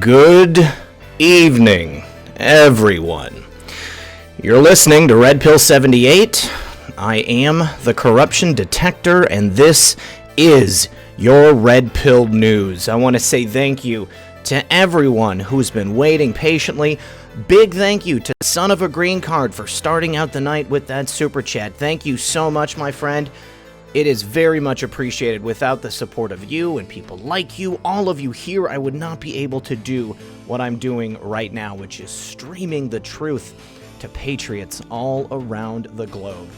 Good evening, everyone. You're listening to Red Pill 78. I am the corruption detector, and this is your Red Pill News. I want to say thank you to everyone who's been waiting patiently. Big thank you to Son of a Green Card for starting out the night with that super chat. Thank you so much, my friend. It is very much appreciated. Without the support of you and people like you, all of you here, I would not be able to do what I'm doing right now, which is streaming the truth to patriots all around the globe.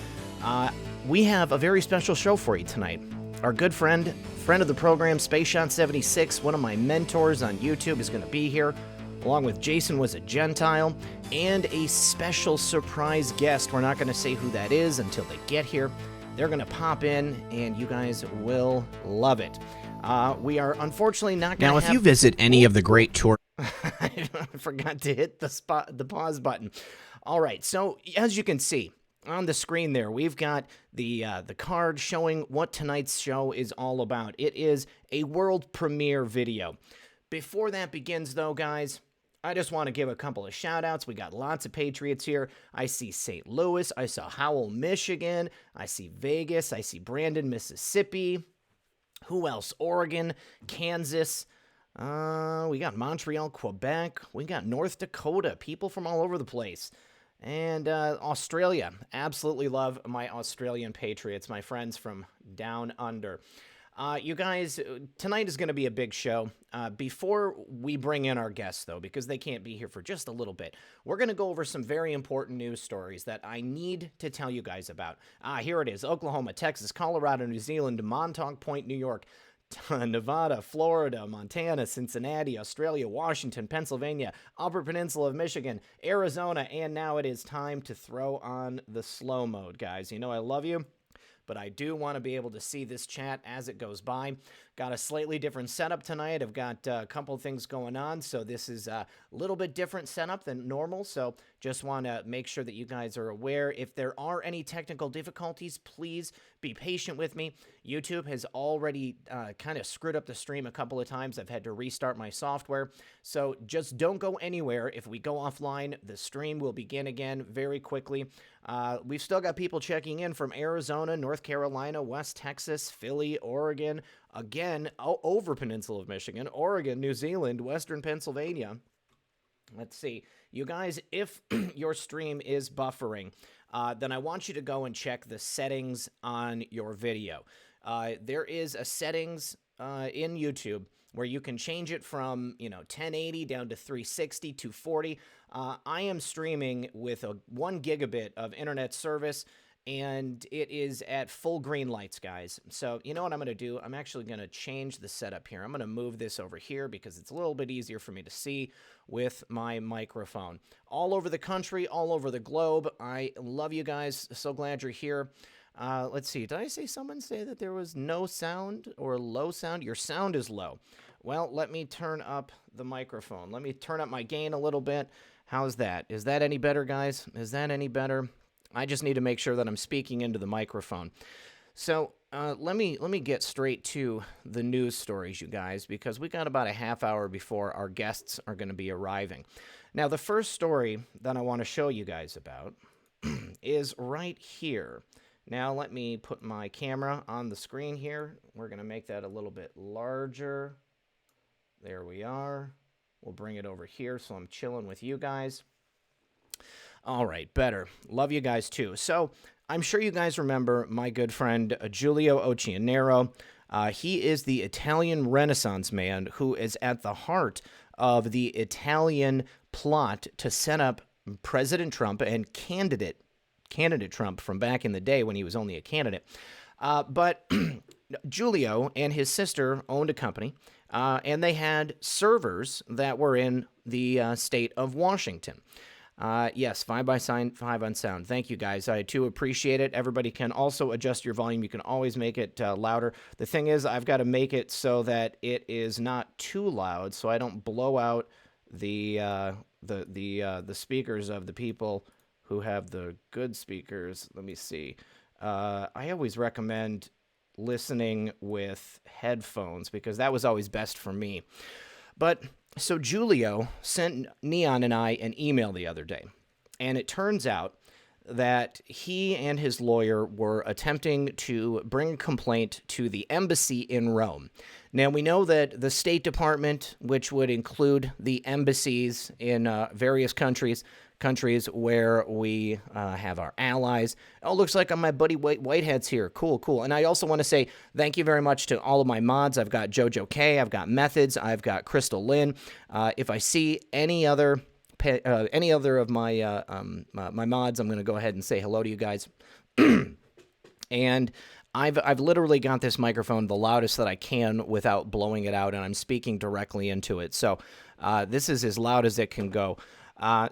We have a very special show for you tonight. Our good friend of the program, SpaceShot76, one of my mentors on YouTube, is going to be here, along with JasonWasAGentile, and a special surprise guest. We're not going to say who that is until they get here. They're going to pop in, and you guys will love it. We are unfortunately not going to Now, if you visit any of the great tour... I forgot to hit the pause button. All right, so as you can see on the screen there, we've got the card showing what tonight's show is all about. It is a world premiere video. Before that begins, though, guys, I just want to give a couple of shout-outs. We got lots of Patriots here. I see St. Louis. I saw Howell, Michigan. I see Vegas. I see Brandon, Mississippi. Who else? Oregon, Kansas. We got Montreal, Quebec. We got North Dakota. People from all over the place. And Australia. Absolutely love my Australian Patriots, my friends from down under. You guys, tonight is going to be a big show. Before we bring in our guests, though, because they can't be here for just a little bit, we're going to go over some very important news stories that I need to tell you guys about. Here it is. Oklahoma, Texas, Colorado, New Zealand, Montauk Point, New York, Nevada, Florida, Montana, Cincinnati, Australia, Washington, Pennsylvania, Upper Peninsula of Michigan, Arizona, and now it is time to throw on the slow mode, guys. You know I love you, but I do want to be able to see this chat as it goes by. Got a slightly different setup tonight. I've got a couple things going on, so this is a little bit different setup than normal, so just want to make sure that you guys are aware. If there are any technical difficulties, please be patient with me. YouTube has already kind of screwed up the stream a couple of times. I've had to restart my software, so just don't go anywhere. If we go offline, the stream will begin again very quickly. We've still got people checking in from Arizona, North Carolina, West Texas, Philly, Oregon, again, over Peninsula of Michigan, Oregon, New Zealand, Western Pennsylvania. Let's see. You guys, if your stream is buffering, then I want you to go and check the settings on your video. There is a settings in YouTube where you can change it from, 1080 down to 360, 240. I am streaming with a 1 gigabit of internet service, and it is at full green lights, guys. So you know what I'm going to do? I'm actually going to change the setup here. I'm going to move this over here because it's a little bit easier for me to see with my microphone. All over the country, all over the globe, I love you guys. So glad you're here. Let's see. Did I say someone say that there was no sound or low sound? Your sound is low. Well, let me turn up the microphone. Let me turn up my gain a little bit. How's that? Is that any better, guys? Is that any better? I just need to make sure that I'm speaking into the microphone. So let me get straight to the news stories, you guys, because we got about a half hour before our guests are going to be arriving. Now, the first story that I want to show you guys about is right here. Now, let me put my camera on the screen here. We're going to make that a little bit larger. There we are. We'll bring it over here so I'm chilling with you guys. All right, better. Love you guys, too. So I'm sure you guys remember my good friend Giulio Occhianero. He is the Italian Renaissance man who is at the heart of the Italian plot to set up President Trump and candidate Trump from back in the day when he was only a candidate. But Giulio and his sister owned a company, and they had servers that were in the state of Washington. Yes, 5 by 5 on sound. Thank you, guys. I too appreciate it. Everybody can also adjust your volume. You can always make it louder. The thing is, I've got to make it so that it is not too loud, so I don't blow out the speakers of the people who have the good speakers. Let me see. I always recommend listening with headphones because that was always best for me. But So Giulio sent Neon and I an email the other day, and it turns out that he and his lawyer were attempting to bring a complaint to the embassy in Rome. Now, we know that the State Department, which would include the embassies in various countries where we have our allies. Oh, looks like my buddy Whitehead's here. Cool, cool. And I also want to say thank you very much to all of my mods. I've got Jojo K, I've got Methods, I've got Crystal Lynn. If I see any other of my my mods, I'm going to go ahead and say hello to you guys. And I've literally got this microphone the loudest that I can without blowing it out, and I'm speaking directly into it. So this is as loud as it can go.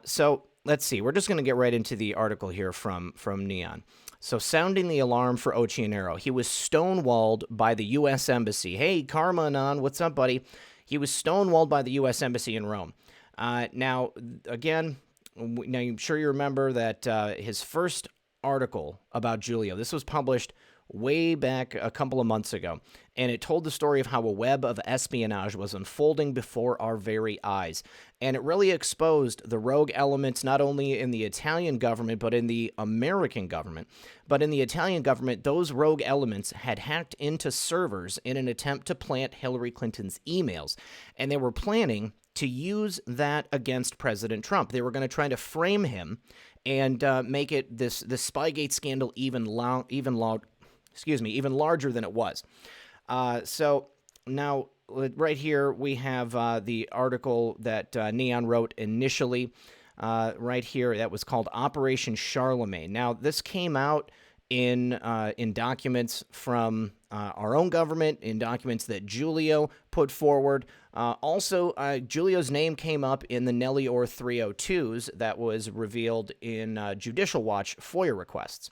So let's see. We're just going to get right into the article here from Neon. So, sounding the alarm for Ochianero. He was stonewalled by the U.S. Embassy. Hey, Karma Anon, what's up, buddy? He was stonewalled by the U.S. Embassy in Rome. Now, again, I'm sure you remember that his first article about Giulio, this was published way back a couple of months ago, and it told the story of how a web of espionage was unfolding before our very eyes. And it really exposed the rogue elements not only in the Italian government, but in the American government. But in the Italian government, those rogue elements had hacked into servers in an attempt to plant Hillary Clinton's emails, and they were planning to use that against President Trump. They were going to try to frame him and make it the Spygate scandal even larger than it was. So now, right here, we have the article that Neon wrote initially. Right here, that was called Operation Charlemagne. Now, this came out in documents from our own government, in documents that Giulio put forward. Also, Giulio's name came up in the Nellie Orr 302s that was revealed in Judicial Watch FOIA requests.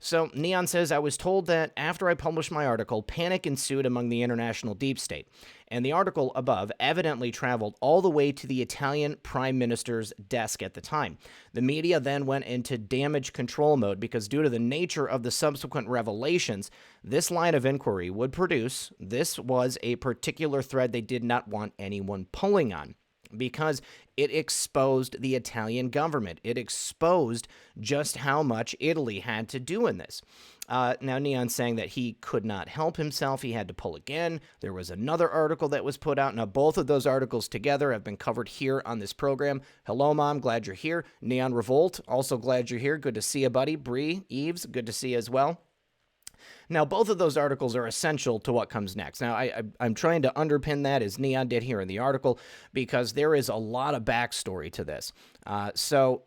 So, Neon says, I was told that after I published my article, panic ensued among the international deep state. And the article above evidently traveled all the way to the Italian Prime Minister's desk at the time. The media then went into damage control mode because due to the nature of the subsequent revelations, this line of inquiry would produce, this was a particular thread they did not want anyone pulling on, because it exposed the Italian government. It exposed just how much Italy had to do in this. Now, Neon's saying that he could not help himself. He had to pull again. There was another article that was put out. Now, both of those articles together have been covered here on this program. Hello, Mom. Glad you're here. Neon Revolt, also glad you're here. Good to see you, buddy. Bree, Eves, good to see you as well. Now, both of those articles are essential to what comes next. Now, I'm trying to underpin that, as Neon did here in the article, because there is a lot of backstory to this. So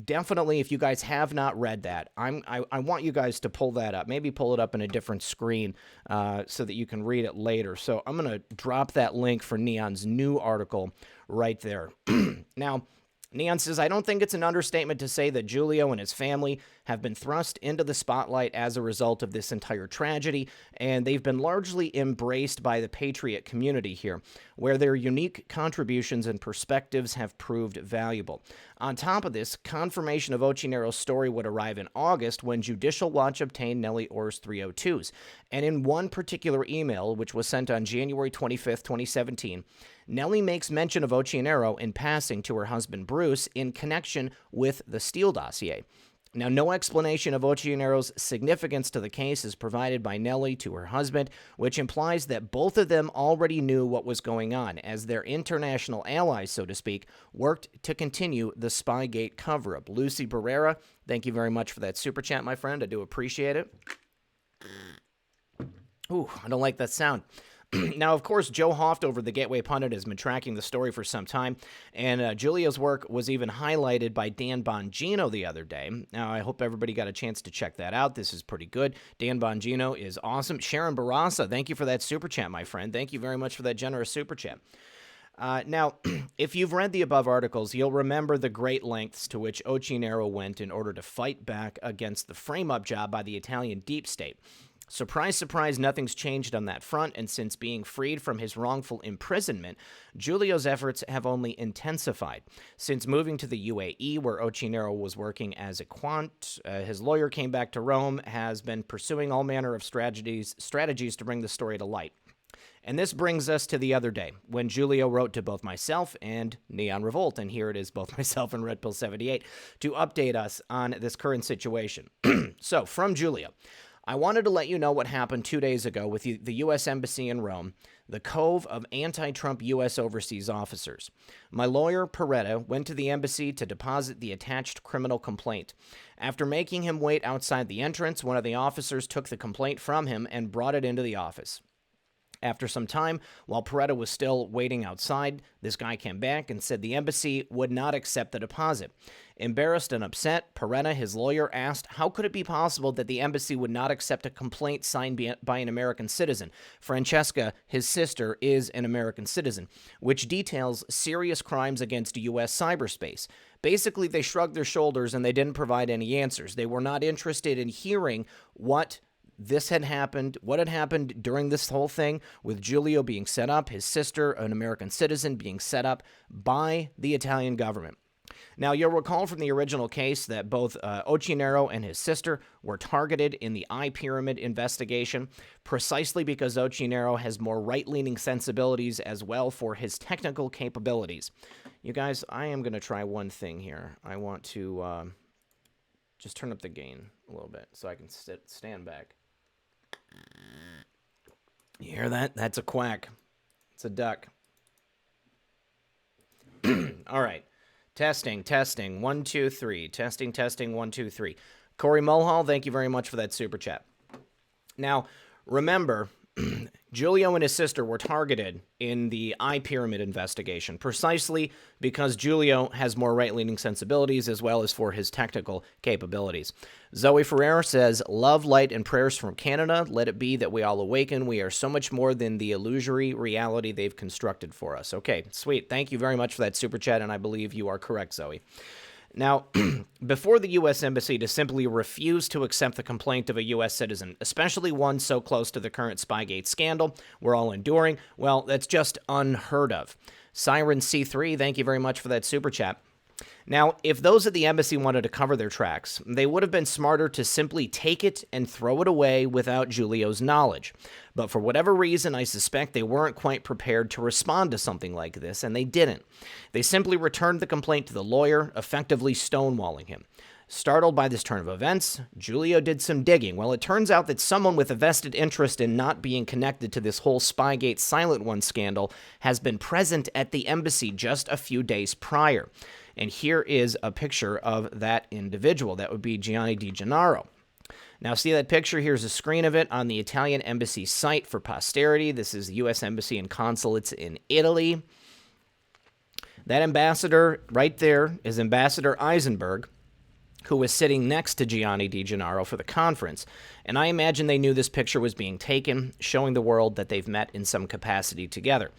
definitely, if you guys have not read that, I want you guys to pull that up. Maybe pull it up in a different screen so that you can read it later. So I'm going to drop that link for Neon's new article right there. Now, Neon says, I don't think it's an understatement to say that Giulio and his family have been thrust into the spotlight as a result of this entire tragedy, and they've been largely embraced by the patriot community here, where their unique contributions and perspectives have proved valuable. On top of this, confirmation of Ochianero's story would arrive in August when Judicial Watch obtained Nellie Orr's 302s. And in one particular email, which was sent on January 25th, 2017, Nellie makes mention of Ochianero in passing to her husband Bruce in connection with the Steele dossier. Now, no explanation of Ochianero's significance to the case is provided by Nellie to her husband, which implies that both of them already knew what was going on, as their international allies, so to speak, worked to continue the Spygate cover-up. Lucy Barrera, thank you very much for that super chat, my friend. I do appreciate it. Ooh, I don't like that sound. Now, of course, Joe Hoft over the Gateway Pundit has been tracking the story for some time, and Giulio's work was even highlighted by Dan Bongino the other day. Now, I hope everybody got a chance to check that out. This is pretty good. Dan Bongino is awesome. Sharon Barassa, thank you for that super chat, my friend. Thank you very much for that generous super chat. Now, if you've read the above articles, you'll remember the great lengths to which Ochianero went in order to fight back against the frame-up job by the Italian deep state. Surprise, surprise, nothing's changed on that front, and since being freed from his wrongful imprisonment, Giulio's efforts have only intensified. Since moving to the UAE, where Ochianero was working as a quant, his lawyer came back to Rome, has been pursuing all manner of strategies to bring the story to light. And this brings us to the other day when Julio wrote to both myself and Neon Revolt, and here it is, both myself and Red Pill 78, to update us on this current situation. So, from Julio, I wanted to let you know what happened 2 days ago with the U.S. Embassy in Rome, the cove of anti-Trump U.S. overseas officers. My lawyer, Peretta, went to the embassy to deposit the attached criminal complaint. After making him wait outside the entrance, one of the officers took the complaint from him and brought it into the office. After some time, while Peretta was still waiting outside, this guy came back and said the embassy would not accept the deposit. Embarrassed and upset, Peretta, his lawyer, asked how could it be possible that the embassy would not accept a complaint signed by an American citizen. Francesca, his sister, is an American citizen, which details serious crimes against U.S. cyberspace. Basically, they shrugged their shoulders and they didn't provide any answers. They were not interested in hearing what had happened during this whole thing with Julio being set up, his sister, an American citizen, being set up by the Italian government. Now, you'll recall from the original case that both Occhionero and his sister were targeted in the I-Pyramid investigation precisely because Occhionero has more right-leaning sensibilities as well for his technical capabilities. You guys, I am going to try one thing here. I want to just turn up the gain a little bit so I can stand back. You hear that? That's a quack. It's a duck. All right. Testing. 1, 2, 3. Testing. 1, 2, 3. Corey Mulhall, thank you very much for that super chat. Now, remember, Julio and his sister were targeted in the I-Pyramid investigation precisely because Julio has more right-leaning sensibilities as well as for his technical capabilities. Zoe Ferrer says, love, light, and prayers from Canada. Let it be that we all awaken. We are so much more than the illusory reality they've constructed for us. Okay, sweet. Thank you very much for that super chat, and I believe you are correct, Zoe. Now, before the U.S. Embassy to simply refuse to accept the complaint of a U.S. citizen, especially one so close to the current Spygate scandal we're all enduring, well, that's just unheard of. Siren C3, thank you very much for that super chat. Now, if those at the embassy wanted to cover their tracks, they would have been smarter to simply take it and throw it away without Julio's knowledge. But for whatever reason, I suspect they weren't quite prepared to respond to something like this, and they didn't. They simply returned the complaint to the lawyer, effectively stonewalling him. Startled by this turn of events, Julio did some digging. Well, it turns out that someone with a vested interest in not being connected to this whole Spygate Silent One scandal has been present at the embassy just a few days prior. And here is a picture of that individual. That would be Gianni Di Gennaro. Now, see that picture? Here's a screen of it on the Italian embassy site for posterity. This is the U.S. Embassy and Consulates in Italy. That ambassador right there is Ambassador Eisenberg, who was sitting next to Gianni Di Gennaro for the conference. And I imagine they knew this picture was being taken, showing the world that they've met in some capacity together.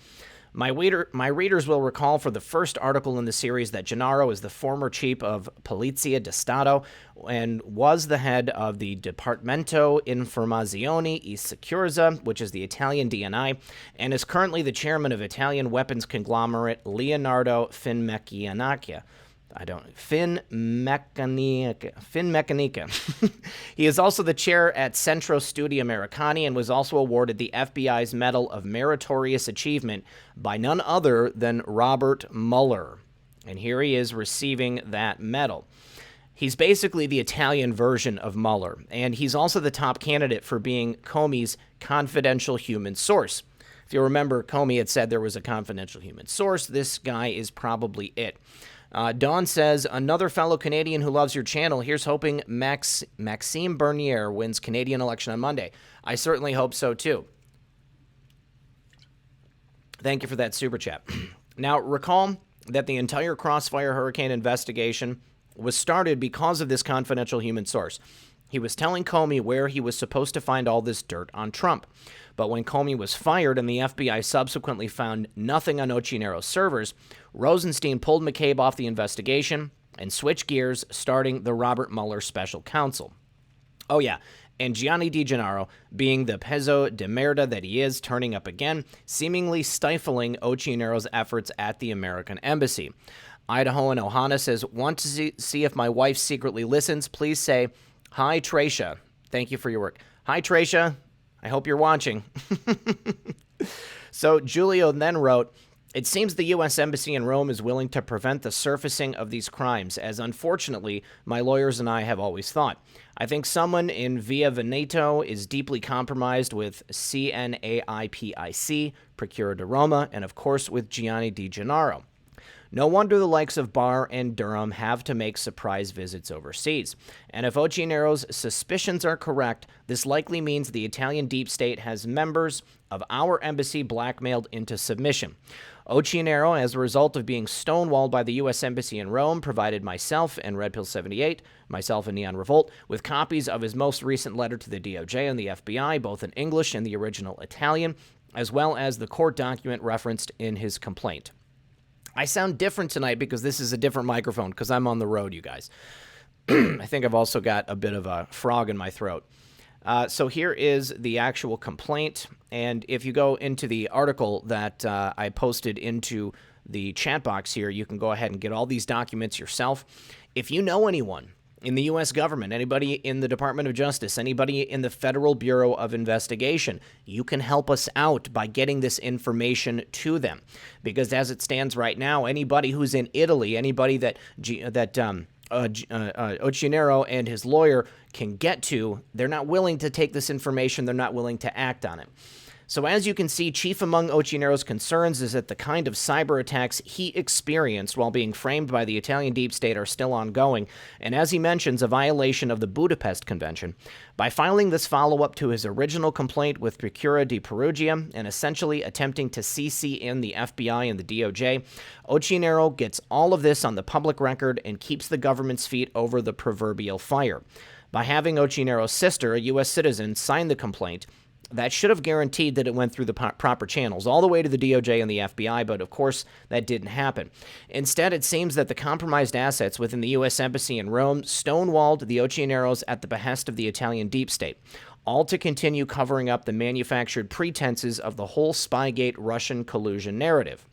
My readers will recall for the first article in the series that Gennaro is the former chief of Polizia di Stato and was the head of the Dipartimento Informazioni e Sicurezza, which is the Italian DNI, and is currently the chairman of Italian weapons conglomerate Leonardo Finmeccanica. Finmeccanica. He is also the chair at Centro Studi Americani and was also awarded the FBI's Medal of Meritorious Achievement by none other than Robert Mueller. And here he is receiving that medal. He's basically the Italian version of Mueller, and he's also the top candidate for being Comey's confidential human source. If you remember, Comey had said there was a confidential human source. This guy is probably it. Dawn says, another fellow Canadian who loves your channel. Here's hoping Maxime Bernier wins Canadian election on Monday. I certainly hope so, too. Thank you for that super chat. Now, recall that the entire Crossfire Hurricane investigation was started because of this confidential human source. He was telling Comey where he was supposed to find all this dirt on Trump. But when Comey was fired and the FBI subsequently found nothing on Occhionero's servers, Rosenstein pulled McCabe off the investigation and switched gears, starting the Robert Mueller special counsel. Oh yeah, and Gianni Di Gennaro, being the pezzo de merda that he is, turning up again, seemingly stifling Occhionero's efforts at the American embassy. Idaho and Ohana says, want to see if my wife secretly listens? Please say, hi, Tracia. Thank you for your work. Hi, Tracia. I hope you're watching. So Giulio then wrote, it seems the U.S. Embassy in Rome is willing to prevent the surfacing of these crimes, as unfortunately my lawyers and I have always thought. I think someone in Via Veneto is deeply compromised with CNAIPIC, Procura de Roma, and of course with Gianni Di Gennaro. No wonder the likes of Barr and Durham have to make surprise visits overseas. And if Occhinero's suspicions are correct, this likely means the Italian deep state has members of our embassy blackmailed into submission. Ochinero, as a result of being stonewalled by the U.S. Embassy in Rome, provided myself and Red Pill 78, myself and Neon Revolt, with copies of his most recent letter to the DOJ and the FBI, both in English and the original Italian, as well as the court document referenced in his complaint. I sound different tonight because this is a different microphone, because I'm on the road, you guys. I think I've also got a bit of a frog in my throat. So here is the actual complaint, and if you go into the article that I posted into the chat box here, you can go ahead and get all these documents yourself. If you know anyone in the U.S. government, anybody in the Department of Justice, anybody in the Federal Bureau of Investigation, you can help us out by getting this information to them. Because as it stands right now, anybody who's in Italy, anybody that Ochinero and his lawyer can get to, they're not willing to take this information. They're not willing to act on it. So as you can see, chief among Occhinero's concerns is that the kind of cyber attacks he experienced while being framed by the Italian deep state are still ongoing, and as he mentions, a violation of the Budapest Convention. By filing this follow-up to his original complaint with Procura di Perugia and essentially attempting to CC in the FBI and the DOJ, Ochinero gets all of this on the public record and keeps the government's feet over the proverbial fire. By having Occhinero's sister, a U.S. citizen, sign the complaint, that should have guaranteed that it went through the proper channels, all the way to the DOJ and the FBI, but of course that didn't happen. Instead, it seems that the compromised assets within the U.S. Embassy in Rome stonewalled the Occhineros at the behest of the Italian deep state, all to continue covering up the manufactured pretenses of the whole Spygate Russian collusion narrative.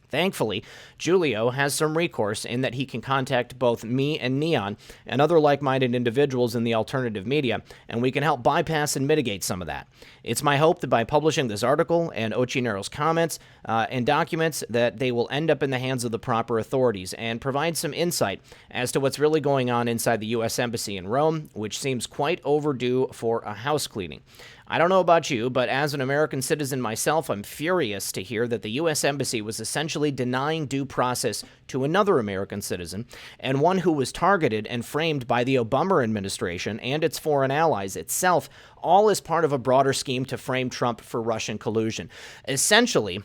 Thankfully, Giulio has some recourse in that he can contact both me and Neon and other like-minded individuals in the alternative media, and we can help bypass and mitigate some of that. It's my hope that by publishing this article and Occhinero's comments and documents that they will end up in the hands of the proper authorities and provide some insight as to what's really going on inside the U.S. Embassy in Rome, which seems quite overdue for a house cleaning. I don't know about you, but as an American citizen myself, I'm furious to hear that the U.S. Embassy was essentially denying due process to another American citizen, and one who was targeted and framed by the Obama administration and its foreign allies itself, all as part of a broader scheme to frame Trump for Russian collusion. Essentially,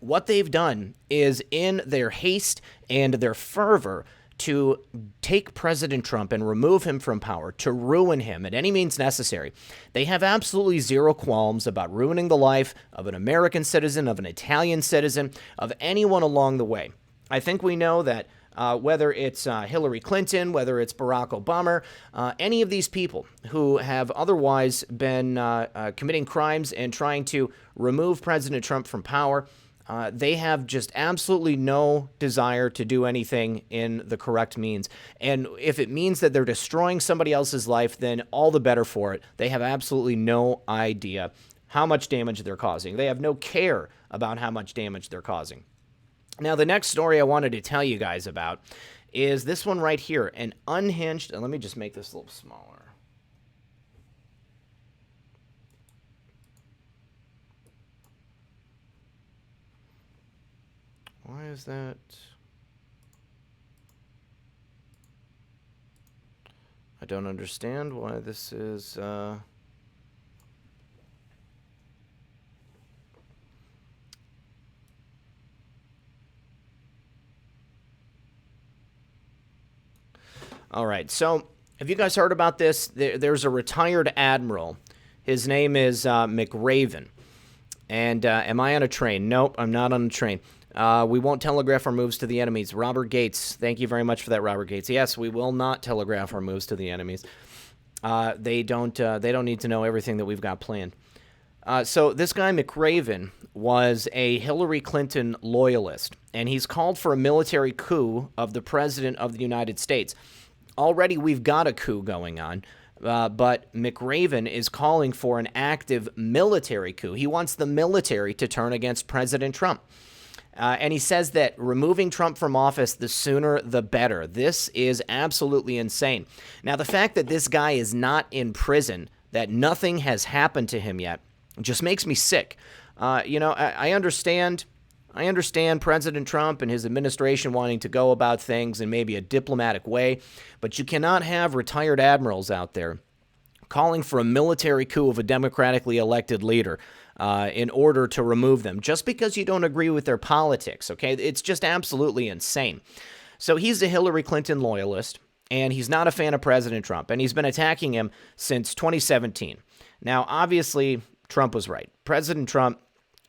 what they've done is, in their haste and their fervor to take President Trump and remove him from power, to ruin him at any means necessary, they have absolutely zero qualms about ruining the life of an American citizen, of an Italian citizen, of anyone along the way. I think we know that whether it's Hillary Clinton, whether it's Barack Obama, any of these people who have otherwise been committing crimes and trying to remove President Trump from power, they have just absolutely no desire to do anything in the correct means. And if it means that they're destroying somebody else's life, then all the better for it. They have absolutely no idea how much damage they're causing. They have no care about how much damage they're causing. Now, the next story I wanted to tell you guys about is this one right here, an unhinged, and let me just make this a little smaller. Why is that? I don't understand why this is... All right, so have you guys heard about this? There's a retired admiral. His name is McRaven. And am I on a train? Nope, I'm not on a train. We won't telegraph our moves to the enemies. Robert Gates. Thank you very much for that, Robert Gates. Yes, we will not telegraph our moves to the enemies. They don't need to know everything that we've got planned. So this guy McRaven was a Hillary Clinton loyalist, and he's called for a military coup of the President of the United States. Already we've got a coup going on. But McRaven is calling for an active military coup. He wants the military to turn against President Trump. And he says that removing Trump from office, the sooner the better. This is absolutely insane. Now, the fact that this guy is not in prison, that nothing has happened to him yet, just makes me sick. I understand President Trump and his administration wanting to go about things in maybe a diplomatic way, but you cannot have retired admirals out there calling for a military coup of a democratically elected leader in order to remove them, just because you don't agree with their politics, okay? It's just absolutely insane. So he's a Hillary Clinton loyalist, and he's not a fan of President Trump, and he's been attacking him since 2017. Now, obviously, Trump was right. President Trump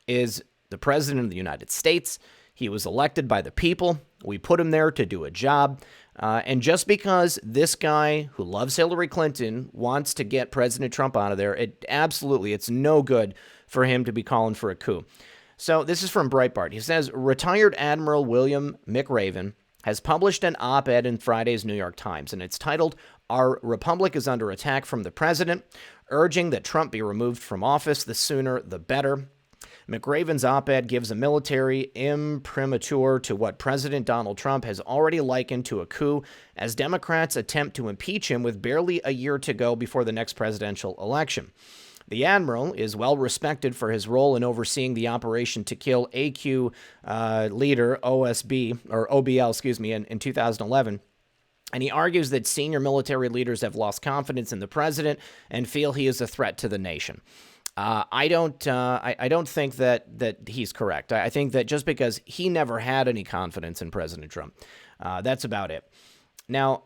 is the president of the United States. He was elected by the people. We put him there to do a job. And just because this guy who loves Hillary Clinton wants to get President Trump out of there, it's no good for him to be calling for a coup. So this is from Breitbart. He says, retired Admiral William McRaven has published an op-ed in Friday's New York Times, and it's titled, Our Republic is Under Attack from the President, urging that Trump be removed from office, the sooner the better. McRaven's op-ed gives a military imprimatur to what President Donald Trump has already likened to a coup as Democrats attempt to impeach him with barely a year to go before the next presidential election. The admiral is well respected for his role in overseeing the operation to kill AQ leader OBL, in 2011. And he argues that senior military leaders have lost confidence in the president and feel he is a threat to the nation. I don't think that he's correct. I think that just because he never had any confidence in President Trump, that's about it. Now,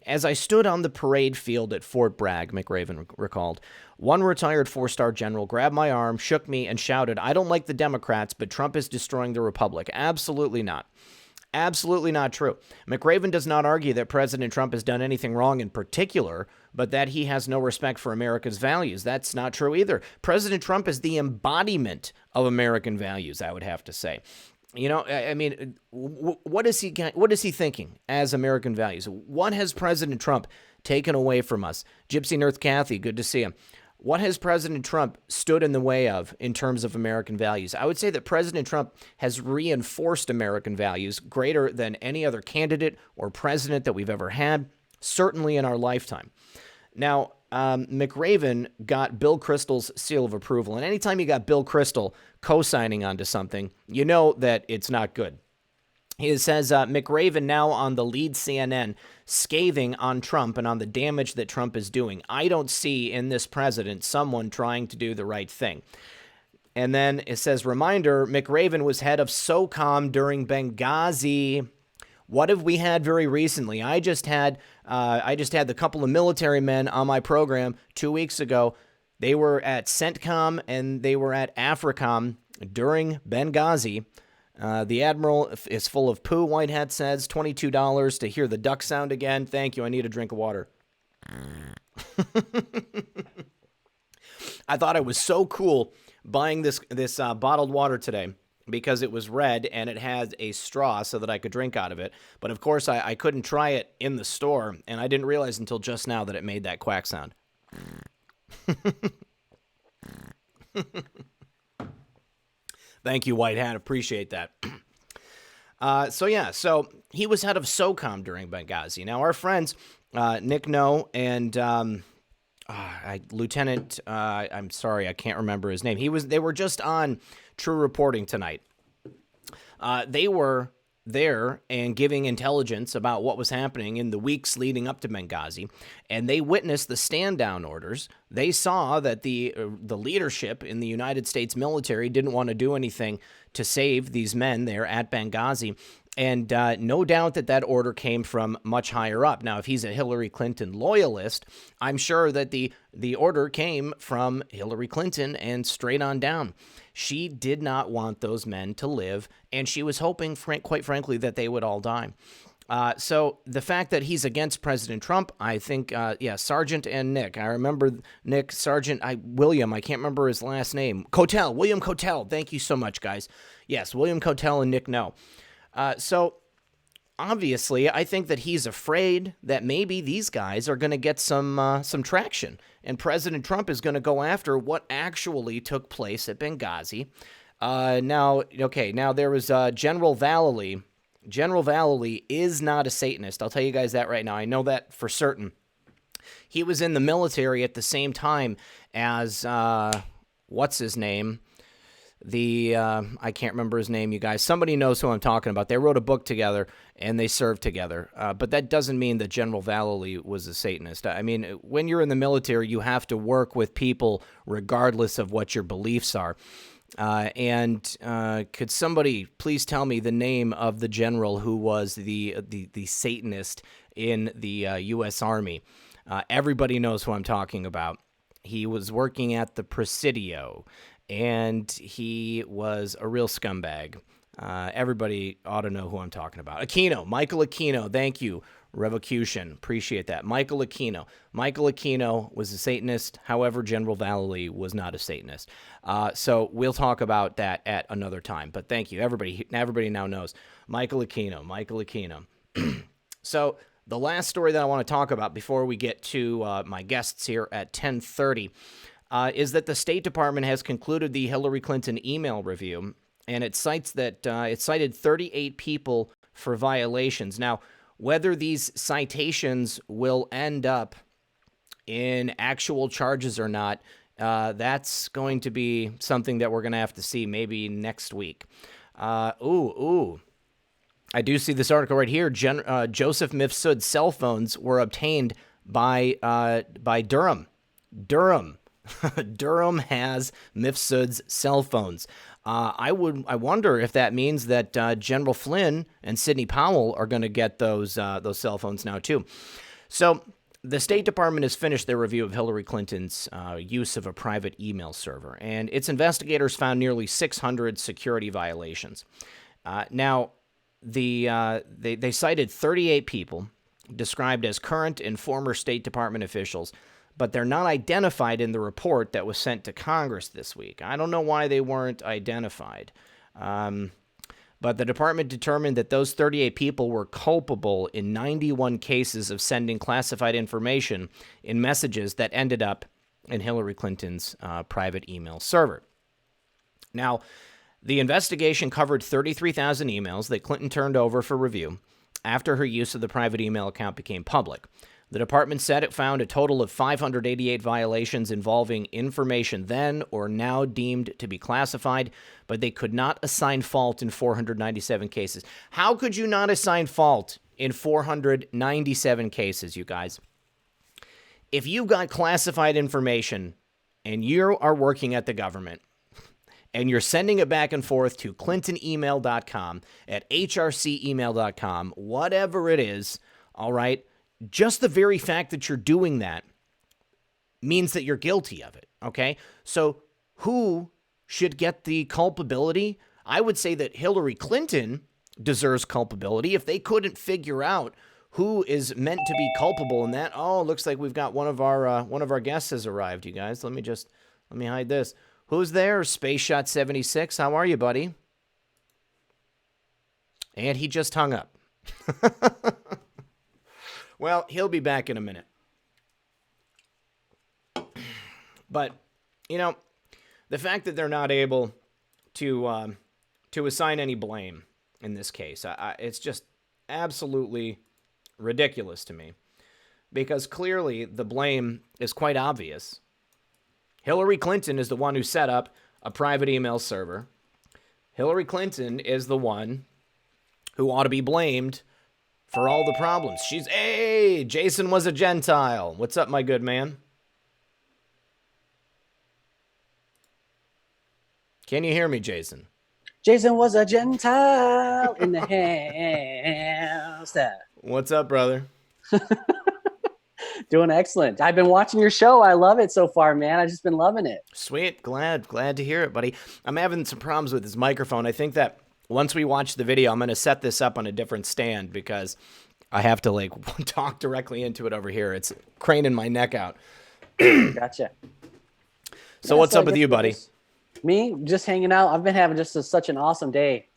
as I stood on the parade field at Fort Bragg, McRaven recalled, one retired four-star general grabbed my arm, shook me, and shouted, I don't like the Democrats, but Trump is destroying the republic. Absolutely not. Absolutely not true. McRaven does not argue that President Trump has done anything wrong in particular, but that he has no respect for America's values. That's not true either. President Trump is the embodiment of American values, I would have to say. You know, I mean, what is he thinking as American values? What has President Trump taken away from us? Gypsy Nurse Kathy, good to see him. What has President Trump stood in the way of in terms of American values? I would say that President Trump has reinforced American values greater than any other candidate or president that we've ever had, certainly in our lifetime. Now, McRaven got Bill Kristol's seal of approval, and anytime you got Bill Kristol co-signing onto something, you know that it's not good. He says McRaven now on the lead CNN scathing on Trump and on the damage that Trump is doing. I don't see in this president someone trying to do the right thing. And then it says, reminder, McRaven was head of SOCOM during Benghazi. What have we had very recently? I just had the couple of military men on my program 2 weeks ago. They were at CENTCOM and they were at AFRICOM during Benghazi. The Admiral is full of poo, Whitehat says. $22 to hear the duck sound again. Thank you. I need a drink of water. I thought it was so cool buying this bottled water today because it was red and it had a straw so that I could drink out of it. But of course, I couldn't try it in the store, and I didn't realize until just now that it made that quack sound. Thank you, White Hat. Appreciate that. So he was head of SOCOM during Benghazi. Now, our friends, Nick No and Lieutenant, I'm sorry, I can't remember his name. They were just on True Reporting tonight. They were there and giving intelligence about what was happening in the weeks leading up to Benghazi, and they witnessed the stand-down orders. They saw that the leadership in the United States military didn't want to do anything to save these men there at Benghazi, and no doubt that order came from much higher up. Now, if he's a Hillary Clinton loyalist, I'm sure that the order came from Hillary Clinton and straight on down. She did not want those men to live, and she was hoping, quite frankly, that they would all die. So the fact that he's against President Trump, I think, Sergeant and Nick. I remember Nick, Sergeant, William, I can't remember his last name. William Cotel. Thank you so much, guys. Yes, William Cotel and Nick No. So obviously, I think that he's afraid that maybe these guys are going to get some traction, and President Trump is going to go after what actually took place at Benghazi. Now there was General Vallely. General Vallely is not a Satanist. I'll tell you guys that right now. I know that for certain. He was in the military at the same time as, what's his name? I can't remember his name, you guys. Somebody knows who I'm talking about. They wrote a book together, and they served together. But that doesn't mean that General Vallely was a Satanist. I mean, when you're in the military, you have to work with people regardless of what your beliefs are. Could somebody please tell me the name of the general who was the Satanist in the U.S. Army? Everybody knows who I'm talking about. He was working at the Presidio, and he was a real scumbag. Everybody ought to know who I'm talking about. Aquino, Michael Aquino, thank you. Revocation, appreciate that. Michael Aquino. Michael Aquino was a Satanist. However, General Vallely was not a Satanist. So we'll talk about that at another time. But thank you. Everybody now knows. Michael Aquino. Michael Aquino. So the last story that I want to talk about before we get to my guests here at 10:30 is that the State Department has concluded the Hillary Clinton email review, and it cites that it cited 38 people for violations. Now, whether these citations will end up in actual charges or not, that's going to be something that we're going to have to see maybe next week. I do see this article right here. Joseph Mifsud's cell phones were obtained by Durham. Durham has Mifsud's cell phones. I wonder if that means that General Flynn and Sidney Powell are going to get those cell phones now too. So the State Department has finished their review of Hillary Clinton's use of a private email server, and its investigators found nearly 600 security violations. Now, they cited 38 people described as current and former State Department officials, but they're not identified in the report that was sent to Congress this week. I don't know why they weren't identified. But the department determined that those 38 people were culpable in 91 cases of sending classified information in messages that ended up in Hillary Clinton's private email server. Now, the investigation covered 33,000 emails that Clinton turned over for review after her use of the private email account became public. The department said it found a total of 588 violations involving information then or now deemed to be classified, but they could not assign fault in 497 cases. How could you not assign fault in 497 cases, you guys? If you've got classified information and you are working at the government and you're sending it back and forth to clintonemail.com, at hrcemail.com, whatever it is, all right, just the very fact that you're doing that means that you're guilty of it, okay? So who should get the culpability? I would say that Hillary Clinton deserves culpability. If they couldn't figure out who is meant to be culpable in that, looks like we've got one of our guests has arrived, you guys. Let me hide this. Who's there? SpaceShot76. How are you, buddy? And he just hung up. Well, he'll be back in a minute. But, the fact that they're not able to assign any blame in this case, it's just absolutely ridiculous to me. Because clearly the blame is quite obvious. Hillary Clinton is the one who set up a private email server. Hillary Clinton is the one who ought to be blamed for all the problems. Hey, Jason was a Gentile. What's up, my good man? Can you hear me, Jason? Jason was a Gentile in the house. What's up, brother? Doing excellent. I've been watching your show. I love it so far, man. I've just been loving it. Sweet. Glad to hear it, buddy. I'm having some problems with this microphone. I think that once we watch the video, I'm going to set this up on a different stand because I have to talk directly into it over here. It's craning my neck out. Gotcha. So what's up with you, buddy? Me, just hanging out. I've been having such an awesome day.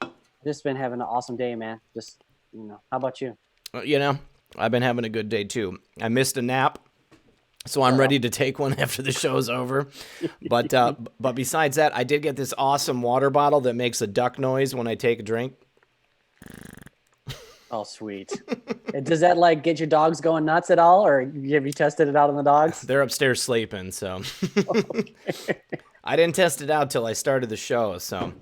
Just been having an awesome day, man. Just How about you? You know, I've been having a good day too. I missed a nap, so I'm ready to take one after the show's over. But besides that, I did get this awesome water bottle that makes a duck noise when I take a drink. Oh, sweet. Does that like get your dogs going nuts at all, or have you tested it out on the dogs? They're upstairs sleeping, so I didn't test it out till I started the show. So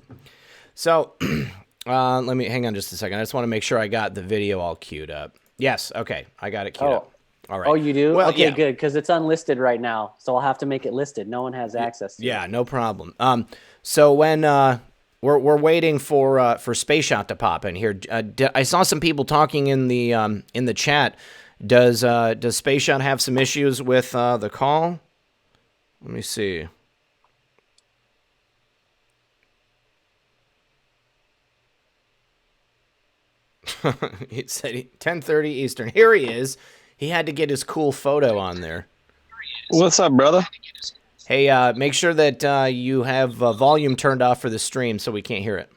let me hang on just a second. I just want to make sure I got the video all queued up. Yes, okay, I got it queued up. All right. Oh, you do? Well, okay, yeah. good, because it's unlisted right now, so I'll have to make it listed. No one has access to it. Yeah, no problem. So when we're waiting for SpaceShot to pop in here, I saw some people talking in the chat. Does SpaceShot have some issues with the call? Let me see. It said 10:30 Eastern. Here he is. He had to get his cool photo on there. What's up, brother? Hey, make sure that you have volume turned off for the stream so we can't hear it.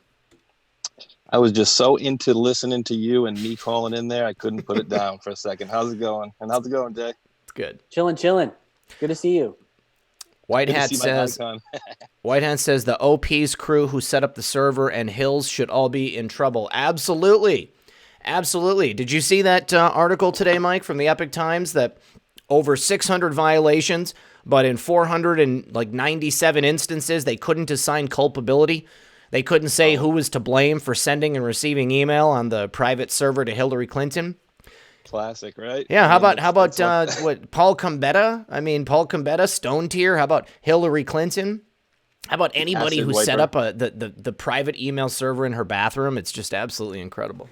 I was just so into listening to you and me calling in there, I couldn't put it down for a second. How's it going? And how's it going, Jay? It's good. Chilling. Good to see you. White Hat says White Hat says the OP's crew who set up the server and Hills should all be in trouble. Absolutely. Absolutely. Did you see that article today, Mike, from the Epic Times that over 600 violations, but in 497 instances, they couldn't assign culpability? They couldn't say who was to blame for sending and receiving email on the private server to Hillary Clinton. Classic, right? Yeah, how about what Paul Combetta? I mean, Paul Combetta, Stone Tier. How about Hillary Clinton? How about anybody who set up the private email server in her bathroom? It's just absolutely incredible.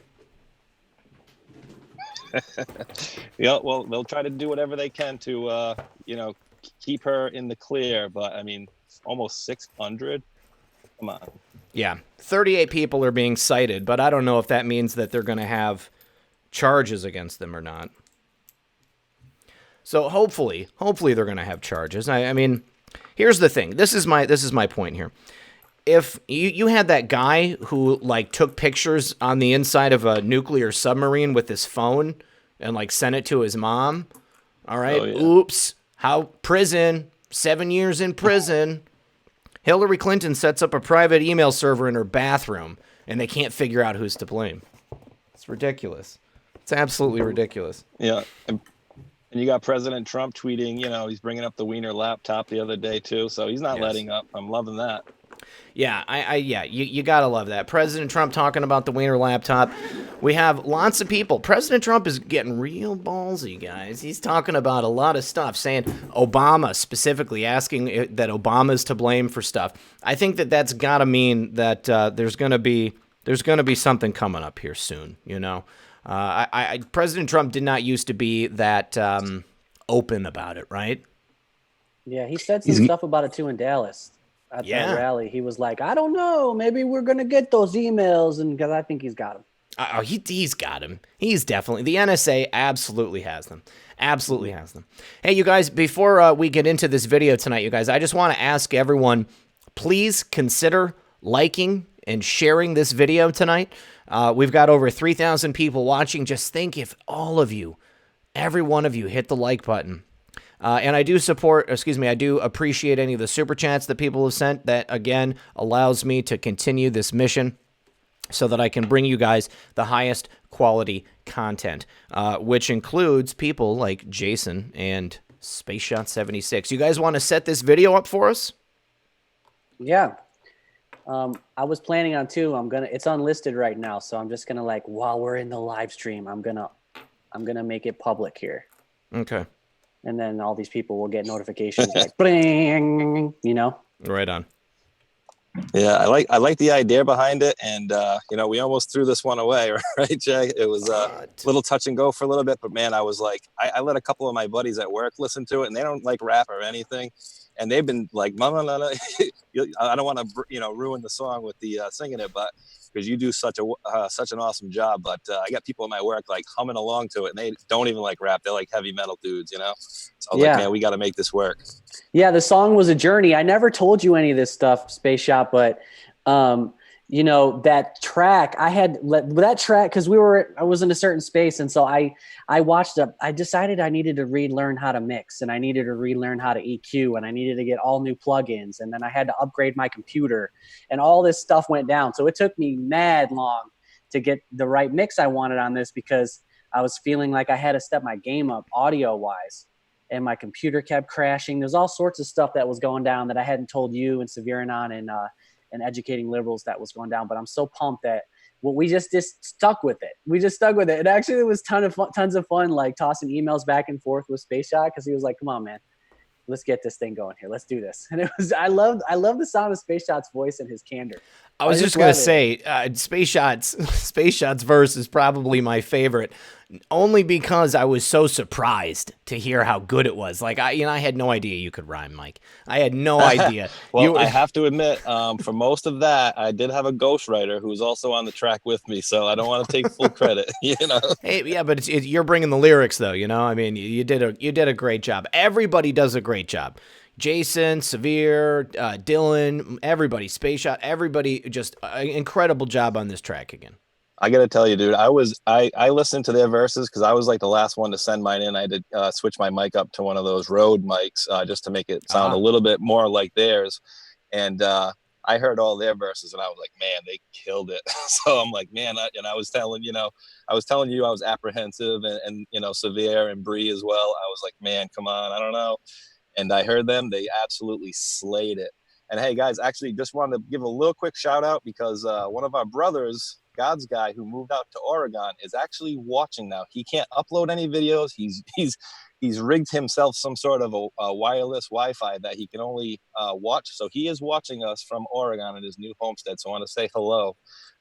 Yeah, well, they'll try to do whatever they can to, keep her in the clear. But I mean, almost 600. Come on. Yeah, 38 people are being cited, but I don't know if that means that they're going to have charges against them or not. So hopefully they're going to have charges. I mean, here's the thing. This is my point here. If you had that guy who like took pictures on the inside of a nuclear submarine with his phone and like sent it to his mom, all right? Oh, yeah. Oops. How prison? 7 years in prison. Hillary Clinton sets up a private email server in her bathroom, and they can't figure out who's to blame. It's ridiculous. It's absolutely ridiculous. Yeah. And you got President Trump tweeting, he's bringing up the Wiener laptop the other day, too. So he's not letting up. I'm loving that. Yeah, you gotta love that. President Trump talking about the Wiener laptop. We have lots of people. President Trump is getting real ballsy, guys. He's talking about a lot of stuff, saying Obama specifically, asking that Obama's to blame for stuff. I think that's gotta mean that there's gonna be something coming up here soon. President Trump did not used to be that open about it, right? Yeah, he said some stuff about it too in Dallas. At that rally, he was like, I don't know, maybe we're going to get those emails, and because I think he's got them. He's got them. He's definitely, the NSA absolutely has them. Absolutely has them. Hey, you guys, before we get into this video tonight, you guys, I just want to ask everyone, please consider liking and sharing this video tonight. We've got over 3,000 people watching. Just think if all of you, every one of you, hit the like button. And I do appreciate any of the super chats that people have sent. That, again, allows me to continue this mission so that I can bring you guys the highest quality content, which includes people like Jason and SpaceShot76. You guys want to set this video up for us? Yeah. I was planning on it's unlisted right now, so I'm just gonna while we're in the live stream, I'm gonna make it public here. Okay. And then all these people will get notifications like bling, Right on. Yeah, I like the idea behind it, and we almost threw this one away, right, Jay? It was a little touch and go for a little bit, but man, I was like, I let a couple of my buddies at work listen to it, and they don't like rap or anything, and they've been like, "Mama, I don't want to, ruin the song with the singing it, but because you do such an awesome job." But I got people at my work like humming along to it, and they don't even like rap; they're like heavy metal dudes, So I was like, man, we got to make this work. Yeah, the song was a journey. I never told you any of this stuff, Space Shot, but you know, that track I had that track, because I was in a certain space, and so I decided I needed to relearn how to mix, and I needed to relearn how to EQ, and I needed to get all new plugins, and then I had to upgrade my computer, and all this stuff went down. So it took me mad long to get the right mix I wanted on this, because I was feeling like I had to step my game up audio wise, and my computer kept crashing. There's all sorts of stuff that was going down that I hadn't told you and Severe Anon and Educating Liberals that was going down. But I'm so pumped that we just stuck with it. We just stuck with it. And actually, it was tons of fun, like tossing emails back and forth with SpaceShot, because he was like, "Come on, man, let's get this thing going here. Let's do this." And I love the sound of SpaceShot's voice and his candor. I was just gonna say, SpaceShot's verse is probably my favorite, only because I was so surprised to hear how good it was. Like I had no idea you could rhyme, Mike. I had no idea. Well, I have to admit, for most of that, I did have a ghostwriter who was also on the track with me, so I don't want to take full credit. You know. Hey, yeah, but you're bringing the lyrics, though. You know, I mean, you did a great job. Everybody does a great job. Jason, Severe, Dylan, everybody, SpaceShot, everybody, just incredible job on this track again. I gotta tell you, dude, I listened to their verses because I was like the last one to send mine in. I did switch my mic up to one of those Rode mics just to make it sound a little bit more like theirs. And I heard all their verses and I was like, man, they killed it. So I'm like, man, I was telling you, I was apprehensive, and Severe and Bree as well. I was like, man, come on, I don't know. And I heard them, they absolutely slayed it. And hey, guys, actually just wanted to give a little quick shout out because one of our brothers, God's guy, who moved out to Oregon, is actually watching now. He can't upload any videos. He's rigged himself some sort of a wireless Wi-Fi that he can only watch. So he is watching us from Oregon in his new homestead. So I want to say hello.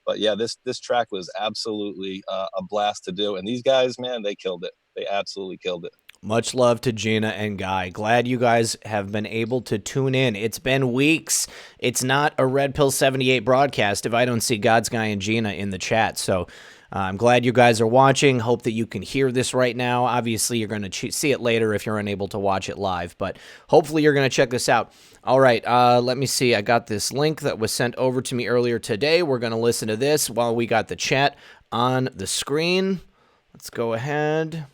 But yeah, this track was absolutely a blast to do. And these guys, man, they killed it. They absolutely killed it. Much love to Gina and Guy. Glad you guys have been able to tune in. It's been weeks. It's not a Red Pill 78 broadcast if I don't see God's Guy and Gina in the chat. So I'm glad you guys are watching. Hope that you can hear this right now. Obviously, you're going to see it later if you're unable to watch it live, but hopefully you're going to check this out. All right, let me see. I got this link that was sent over to me earlier today. We're going to listen to this while we got the chat on the screen. Let's go ahead.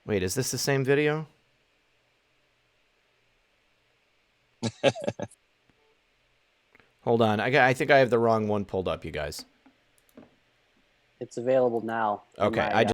Wait, is this the same video? Hold on. I think I have the wrong one pulled up, you guys. It's available now. Okay, I just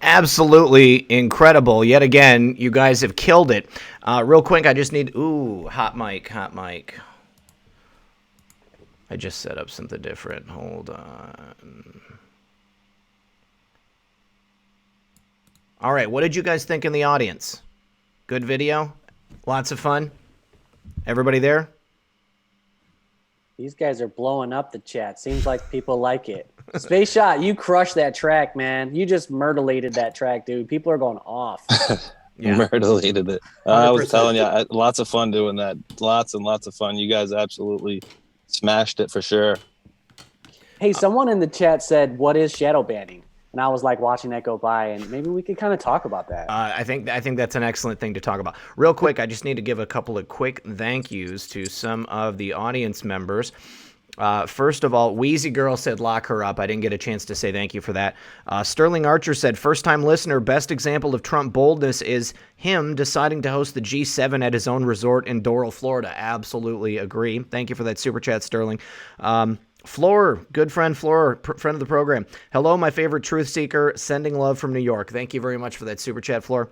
Absolutely incredible. Yet again, you guys have killed it. Real quick, I just need... Ooh, hot mic. I just set up something different. Hold on. All right, what did you guys think in the audience? Good video? Lots of fun? Everybody there? These guys are blowing up the chat. Seems like people like it. Space Shot, you crushed that track, man. You just murderlated that track, dude. People are going off. Yeah. Murderlated it. I was telling you, lots of fun doing that. Lots and lots of fun. You guys absolutely smashed it for sure. Hey, someone in the chat said, "What is shadow banning?" And I was like watching that go by, and maybe we could kind of talk about that. I think that's an excellent thing to talk about. Real quick, I just need to give a couple of quick thank yous to some of the audience members. First of all, Wheezy Girl said, lock her up. I didn't get a chance to say thank you for that. Sterling Archer said, first-time listener, best example of Trump boldness is him deciding to host the G7 at his own resort in Doral, Florida. Absolutely agree. Thank you for that super chat, Sterling. Floor, good friend Floor, friend of the program. Hello, my favorite truth seeker, sending love from New York. Thank you very much for that super chat, Floor.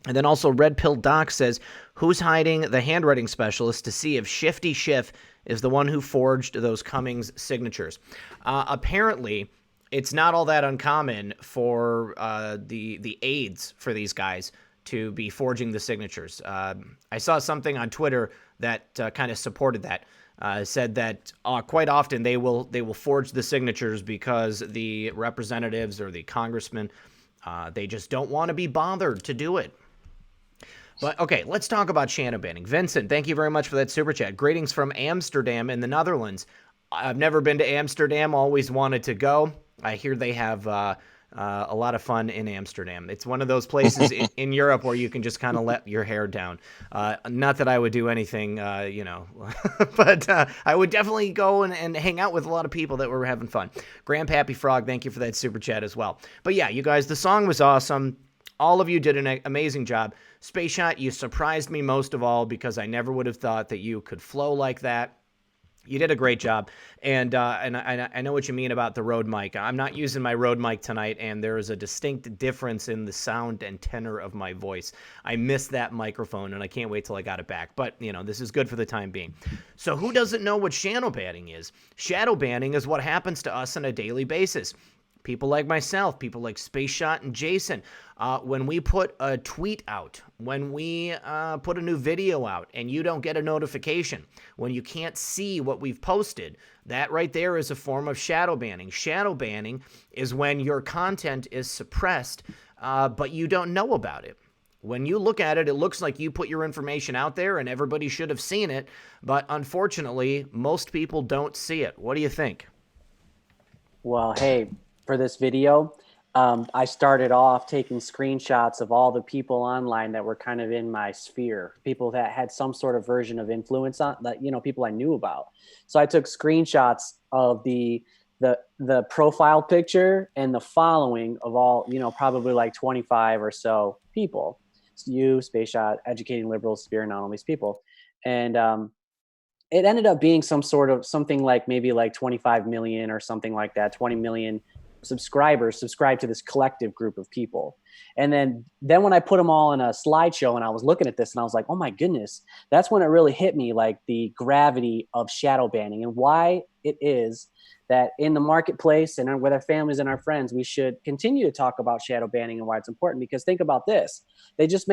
And then also Red Pill Doc says, who's hiding the handwriting specialist to see if Shifty Schiff is the one who forged those Cummings signatures? Apparently, it's not all that uncommon for the aides for these guys to be forging the signatures. I saw something on Twitter that kind of supported that. Said that quite often they will forge the signatures because the representatives or the congressmen, they just don't want to be bothered to do it. But, okay, let's talk about shadow banning. Vincent, thank you very much for that super chat. Greetings from Amsterdam in the Netherlands. I've never been to Amsterdam, always wanted to go. I hear they have a lot of fun in Amsterdam. It's one of those places in Europe where you can just kind of let your hair down. Not that I would do anything, but I would definitely go and hang out with a lot of people that were having fun. Grandpappy Frog, thank you for that super chat as well. But yeah, you guys, the song was awesome. All of you did an amazing job. Space Shot, you surprised me most of all because I never would have thought that you could flow like that. You did a great job, and I know what you mean about the Rode mic. I'm not using my Rode mic tonight, and there is a distinct difference in the sound and tenor of my voice. I miss that microphone, and I can't wait till I got it back. But, this is good for the time being. So who doesn't know what shadow banning is? Shadow banning is what happens to us on a daily basis. People like myself, people like Space Shot and Jason, when we put a tweet out, when we put a new video out and you don't get a notification, when you can't see what we've posted, that right there is a form of shadow banning. Shadow banning is when your content is suppressed, but you don't know about it. When you look at it, it looks like you put your information out there and everybody should have seen it, but unfortunately, most people don't see it. What do you think? Well, hey, for this video, I started off taking screenshots of all the people online that were kind of in my sphere, people that had some sort of version of influence on that, people I knew about. So I took screenshots of the profile picture and the following of all, probably like 25 or so people. So you, Space Shot, Educating Liberals, Severe Anon, all these people. And it ended up being something like maybe like 25 million or something like that, 20 million subscribers subscribe to this collective group of people. And then when I put them all in a slideshow and I was looking at this and I was like, oh my goodness, that's when it really hit me, like the gravity of shadow banning and why it is that in the marketplace and with our families and our friends, we should continue to talk about shadow banning and why it's important. Because think about this, they just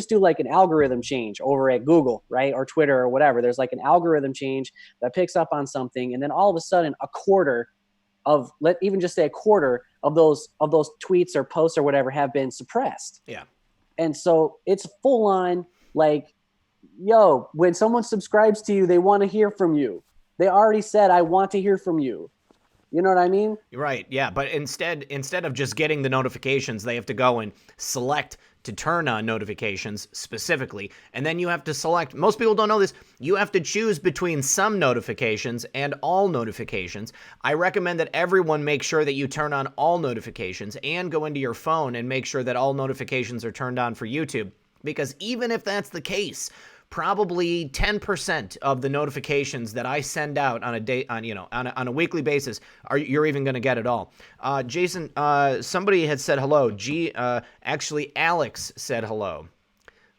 do like an algorithm change over at Google, right? Or Twitter or whatever. There's like an algorithm change that picks up on something. And then all of a sudden a quarter of those tweets or posts or whatever have been suppressed. Yeah. And so it's full on like, yo, when someone subscribes to you, they want to hear from you. They already said, I want to hear from you. You know what I mean? Right. Yeah. But instead of just getting the notifications, they have to go and select to turn on notifications specifically. And then you have to select, most people don't know this, you have to choose between some notifications and all notifications. I recommend that everyone make sure that you turn on all notifications and go into your phone and make sure that all notifications are turned on for YouTube. Because even if that's the case, probably 10% of the notifications that I send out on a weekly basis you're even going to get at all. Jason, somebody had said hello. Actually, Alex said hello.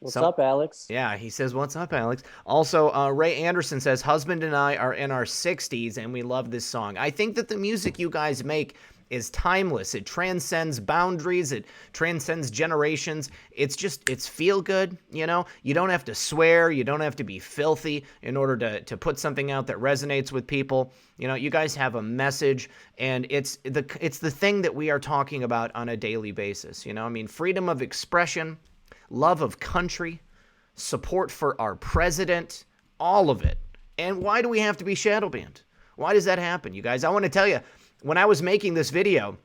What's up, Alex? Yeah, he says, what's up, Alex? Also, Ray Anderson says, husband and I are in our 60s, and we love this song. I think that the music you guys make is timeless. It transcends boundaries. It transcends generations. It's feel good, you know? You don't have to swear. You don't have to be filthy in order to put something out that resonates with people. You know, you guys have a message, and it's the thing that we are talking about on a daily basis, you know? I mean, freedom of expression, love of country, support for our president, all of it. And why do we have to be shadow banned? Why does that happen, you guys? I want to tell you, when I was making this video,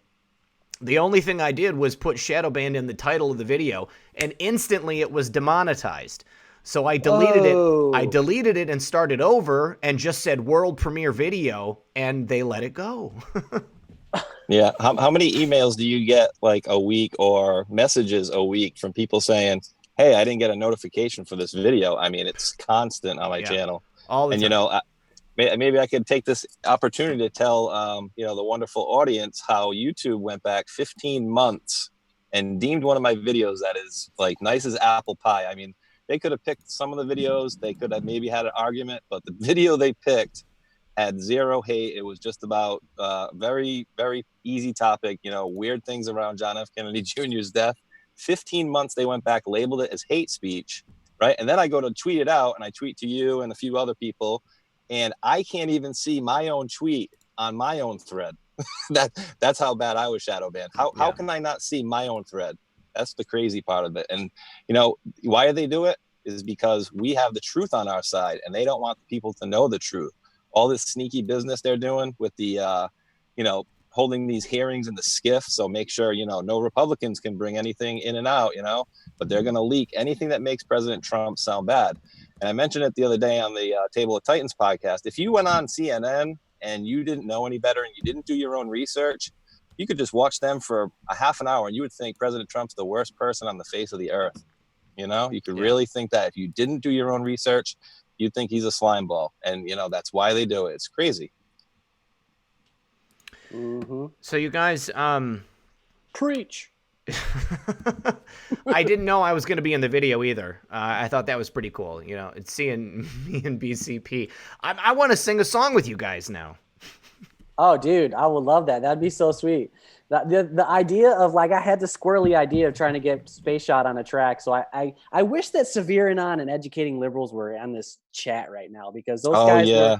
the only thing I did was put shadow banned in the title of the video, and instantly it was demonetized. So I deleted it. I deleted it and started over and just said world premiere video, and they let it go. Yeah. How many emails do you get like a week or messages a week from people saying, hey, I didn't get a notification for this video? I mean, it's constant on my channel. All the time. You know, maybe I could take this opportunity to tell, the wonderful audience how YouTube went back 15 months and deemed one of my videos that is like nice as apple pie. I mean, they could have picked some of the videos. They could have maybe had an argument, but the video they picked had zero hate. It was just about very, very easy topic, you know, weird things around John F. Kennedy Jr.'s death. 15 months they went back, labeled it as hate speech, right? And then I go to tweet it out, and I tweet to you and a few other people, and I can't even see my own tweet on my own thread. That's how bad I was shadow banned. How can I not see my own thread? That's the crazy part of it. And, you know, why do they do it? Is because we have the truth on our side, and they don't want people to know the truth. All this sneaky business they're doing with the, holding these hearings in the skiff. So make sure, you know, no Republicans can bring anything in and out, you know, but they're going to leak anything that makes President Trump sound bad. And I mentioned it the other day on the Table of Titans podcast. If you went on CNN and you didn't know any better and you didn't do your own research, you could just watch them for a half an hour and you would think President Trump's the worst person on the face of the earth. You know, you could really think that if you didn't do your own research, you'd think he's a slime ball. And, you know, that's why they do it. It's crazy. Mm-hmm. So you guys, preach. I didn't know I was going to be in the video either. I thought that was pretty cool. You know, it's seeing me and BCP. I want to sing a song with you guys now. Oh, dude, I would love that. That'd be so sweet. The idea of, like, I had the squirrely idea of trying to get SpaceShot on a track. So I wish that Severe Anon and Educating Liberals were on this chat right now, because those guys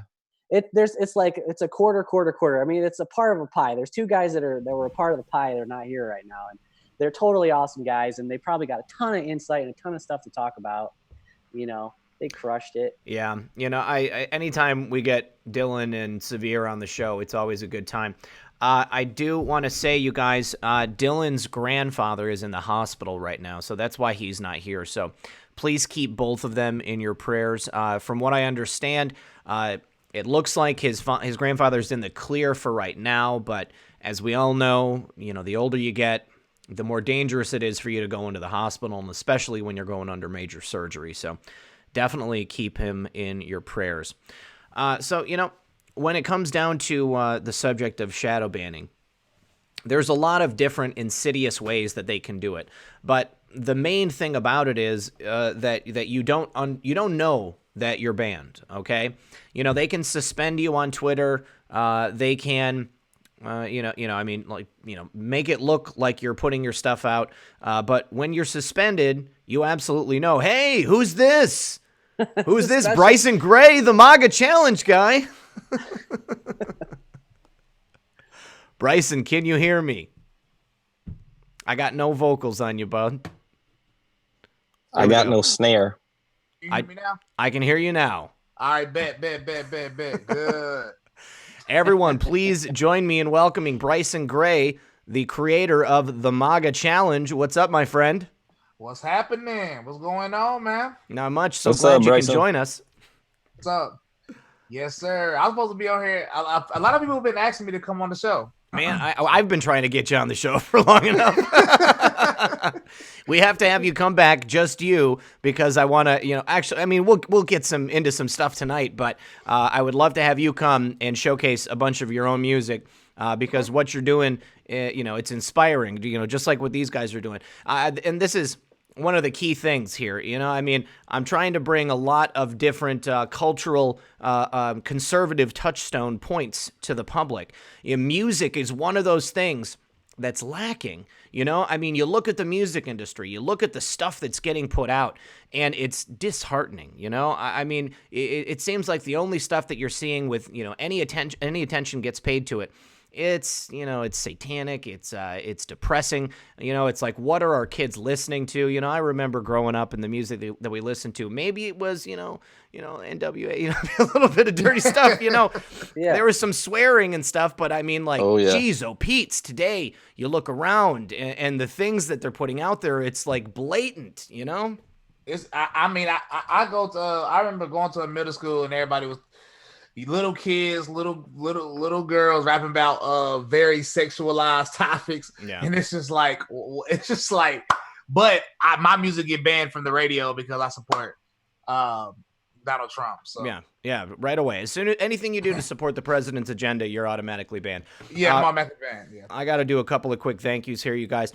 it's like it's a quarter. I mean, it's a part of a pie. There's two guys that were a part of the pie that are not here right now, and they're totally awesome guys, and they probably got a ton of insight and a ton of stuff to talk about. You know, they crushed it. Yeah, you know, I anytime we get Dylan and Severe on the show, it's always a good time. I do want to say, you guys, Dylan's grandfather is in the hospital right now, so that's why he's not here. So please keep both of them in your prayers. From what I understand, it looks like his grandfather's in the clear for right now, but as we all know, you know, the older you get, the more dangerous it is for you to go into the hospital, and especially when you're going under major surgery. So definitely keep him in your prayers. So, you know, when it comes down to the subject of shadow banning, there's a lot of different insidious ways that they can do it. But the main thing about it is that you don't know that you're banned, okay? You know, they can suspend you on Twitter. They can, make it look like you're putting your stuff out. But when you're suspended, you absolutely know, hey, who's this? Who's this? Bryson Gray, the MAGA challenge guy. Bryson, can you hear me? I got no vocals on you, bud. I got no snare. You hear me now? I can hear you now. All right, bet. Good. Everyone, please join me in welcoming Bryson Gray, the creator of the MAGA Challenge. What's up, my friend? What's happening? What's going on, man? Not much. So What's glad up, you Bryson? can join us. What's up? Yes, sir. I was supposed to be on here. A lot of people have been asking me to come on the show. Man, I've been trying to get you on the show for long enough. We have to have you come back, just you, because I want to, actually, I mean, we'll get into some stuff tonight, but I would love to have you come and showcase a bunch of your own music because what you're doing, it's inspiring, just like what these guys are doing. And this is one of the key things here, I mean, I'm trying to bring a lot of different cultural, conservative touchstone points to the public. Music is one of those things that's lacking, I mean, you look at the music industry, you look at the stuff that's getting put out, and it's disheartening, I mean, it seems like the only stuff that you're seeing with, any attention gets paid to it. It's, it's satanic, it's depressing, it's like, what are our kids listening to? I remember growing up and the music that we listened to, maybe it was, NWA, a little bit of dirty stuff, Yeah. There was some swearing and stuff, but I mean, like, geez, Pete's today, you look around and the things that they're putting out there, it's like blatant, It's, I remember going to a middle school and everybody was, little kids, little girls rapping about very sexualized topics, and it's just like, but my music get banned from the radio because I support Donald Trump. So yeah, right away. As soon as anything you do to support the president's agenda, you're automatically banned. Yeah, I'm automatically banned. Yeah. I got to do a couple of quick thank yous here, you guys.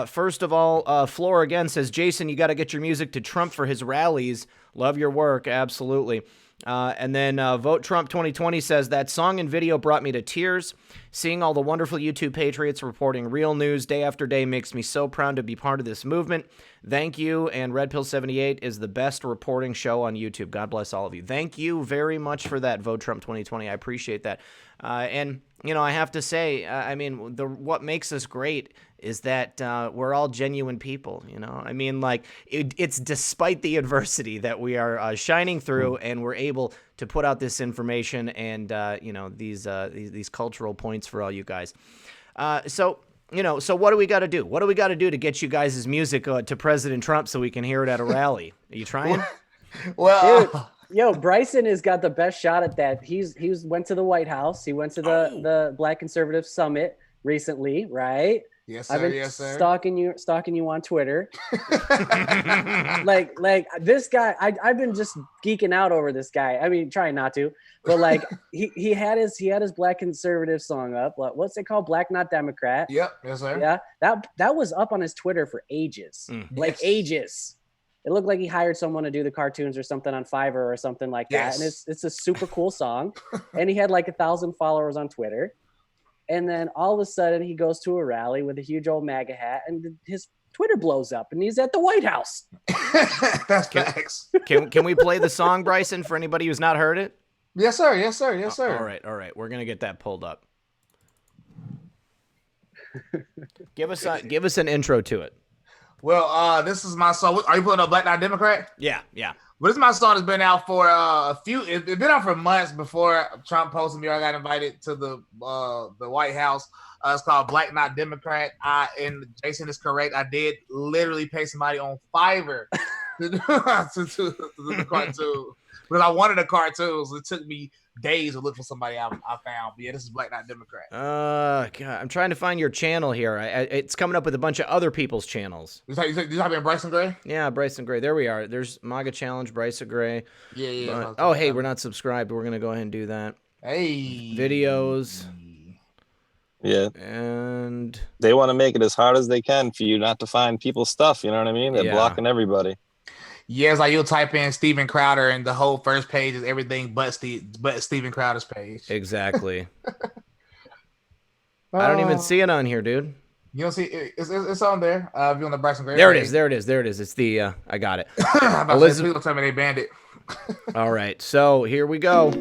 First of all, Floor again says, Jason, you got to get your music to Trump for his rallies. Love your work, absolutely. And then Vote Trump 2020 says, that song and video brought me to tears. Seeing all the wonderful YouTube patriots reporting real news day after day makes me so proud to be part of this movement. Thank you. And Red Pill 78 is the best reporting show on YouTube. God bless all of you. Thank you very much for that, Vote Trump 2020. I appreciate that. And, I have to say, I mean, what makes us great is that we're all genuine people, I mean, like, it's despite the adversity that we are shining through and we're able to put out this information and, these cultural points for all you guys. So what do we got to do? What do we got to do to get you guys' music to President Trump so we can hear it at a rally? Are you trying? Well, dude, yo, Bryson has got the best shot at that. He's went to the White House. He went to the Black Conservative Summit recently, right? Yes, sir. I've been stalking you on Twitter. like this guy, I've been just geeking out over this guy. I mean, trying not to, but like he had his Black Conservative song up. What's it called? Black Not Democrat. Yep. Yes, sir. Yeah. That was up on his Twitter for ages. Ages. It looked like he hired someone to do the cartoons or something on Fiverr or something like that. And it's a super cool song. And he had like 1,000 followers on Twitter. And then all of a sudden he goes to a rally with a huge old MAGA hat and his Twitter blows up and he's at the White House. That's facts. Can we play the song, Bryson, for anybody who's not heard it? Yes, sir. Yes, sir. Yes, sir. All right. We're going to get that pulled up. Give us an intro to it. Well, this is my song. Are you putting up Black Not Democrat? Yeah. Well, this is my song. Has been out for it's been out for months before Trump posted me. I got invited to the White House. It's called Black Not Democrat. And Jason is correct. I did literally pay somebody on Fiverr to do the cartoon because I wanted a cartoon. So it took me days to look for somebody I found. But yeah, this is Black Not Democrat. God, I'm trying to find your channel here. It's coming up with a bunch of other people's channels. You talking about Bryson Gray? Yeah, Bryson Gray. There we are. There's MAGA Challenge, Bryson Gray. Yeah. Hey, we're not subscribed. We're going to go ahead and do that. Hey. Videos. Yeah. And they want to make it as hard as they can for you not to find people's stuff. You know what I mean? They're blocking everybody. Yeah, it's like you'll type in Steven Crowder and the whole first page is everything but Steven Crowder's page. Exactly. I don't even see it on here, dude. You don't see it's on there. If you on the Bryson Gray. There it is. It's the I got it. Elizabeth, people tell me they banned it. All right, so here we go.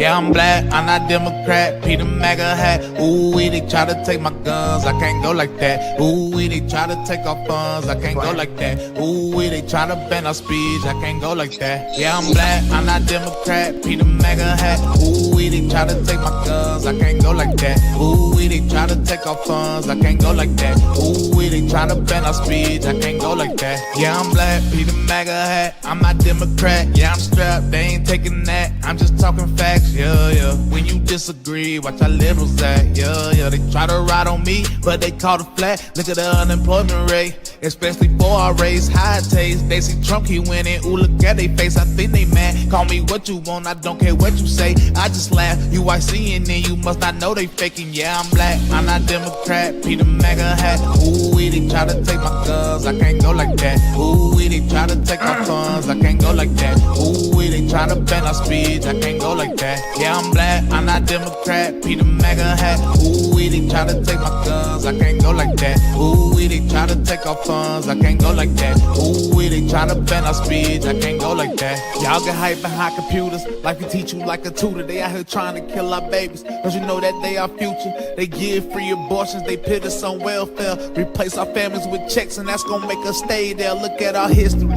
Yeah, I'm black, I'm not Democrat. Peter MAGA hat. Ooh, they try to take my guns. I can't go like that. Ooh, they try to take our funds. I can't go like that. Ooh, they try to ban our speech. I can't go like that. Yeah, I'm black, I'm not Democrat. Peter MAGA hat. Ooh, they try to take my guns. I can't go like that. Ooh, they try to take our funds. I can't go like that. Ooh, they try to ban our speech. I can't go like that. Yeah, I'm black, Peter MAGA hat. I'm not Democrat. Yeah, I'm strapped. They ain't taking that. I'm just talking facts. Yeah, yeah. When you disagree, watch how liberals act. Yeah, yeah. They try to ride on me, but they caught a flat. Look at the unemployment rate, especially for our race. High taste. They see Trump keep winning. Ooh, look at they face. I think they mad. Call me what you want. I don't care what you say. I just laugh. You I see and then you must not know they faking. Yeah, I'm black. I'm not Democrat. Peter MAGA hat. Ooh, they try to take my guns. I can't go like that. Ooh, they try to take my funds. I can't go like that. Ooh, they try to ban our speech. I can't go like that. Yeah, I'm black. I'm not Democrat. Peter MAGA hat. Ooh, they try to take my guns. I can't go like that. Ooh, they try to take our funds. I can't go like that. Ooh, they try to ban our speech. I can't go like that. Y'all get hype behind computers. Like we teach you like a tutor. They out here trying to kill our babies. Don't you know that they our future? They give free abortions. They put us on welfare. Replace our families with checks and that's gonna make us stay there. Look at our history.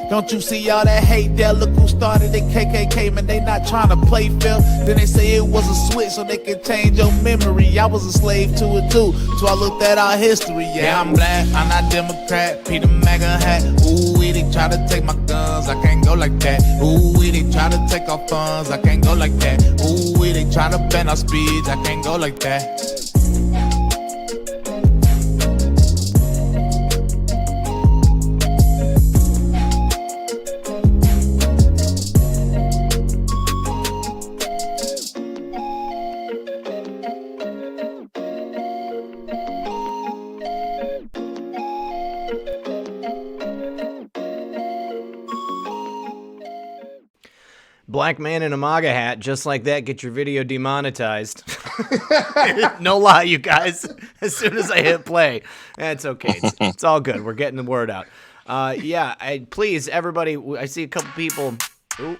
Don't you see all that hate there? Look who started the KKK, man, they not trying to play fair. Then they say it was a switch so they could change your memory. I was a slave to it too, so I looked at our history. Yeah, I'm black, I'm not Democrat. Peter MAGA hat. Ooh, they try to take my guns. I can't go like that. Ooh, they try to take our funds. I can't go like that. Ooh, they try to ban our speech. I can't go like that. Black man in a MAGA hat, just like that, get your video demonetized. No lie, you guys. As soon as I hit play, that's okay. It's all good. We're getting the word out. Yeah, please, everybody. I see a couple people. Ooh.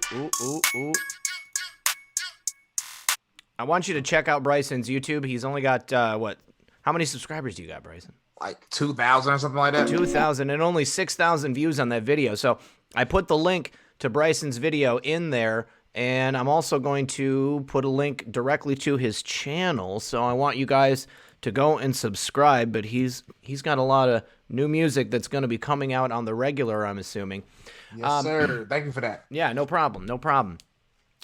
I want you to check out Bryson's YouTube. He's only got what? How many subscribers do you got, Bryson? Like 2,000 or something like that. 2,000 and only 6,000 views on that video. So I put the link to Bryson's video in there, and I'm also going to put a link directly to his channel. So I want you guys to go and subscribe. But he's got a lot of new music that's going to be coming out on the regular, I'm assuming. Yes, sir. Thank you for that. Yeah, no problem.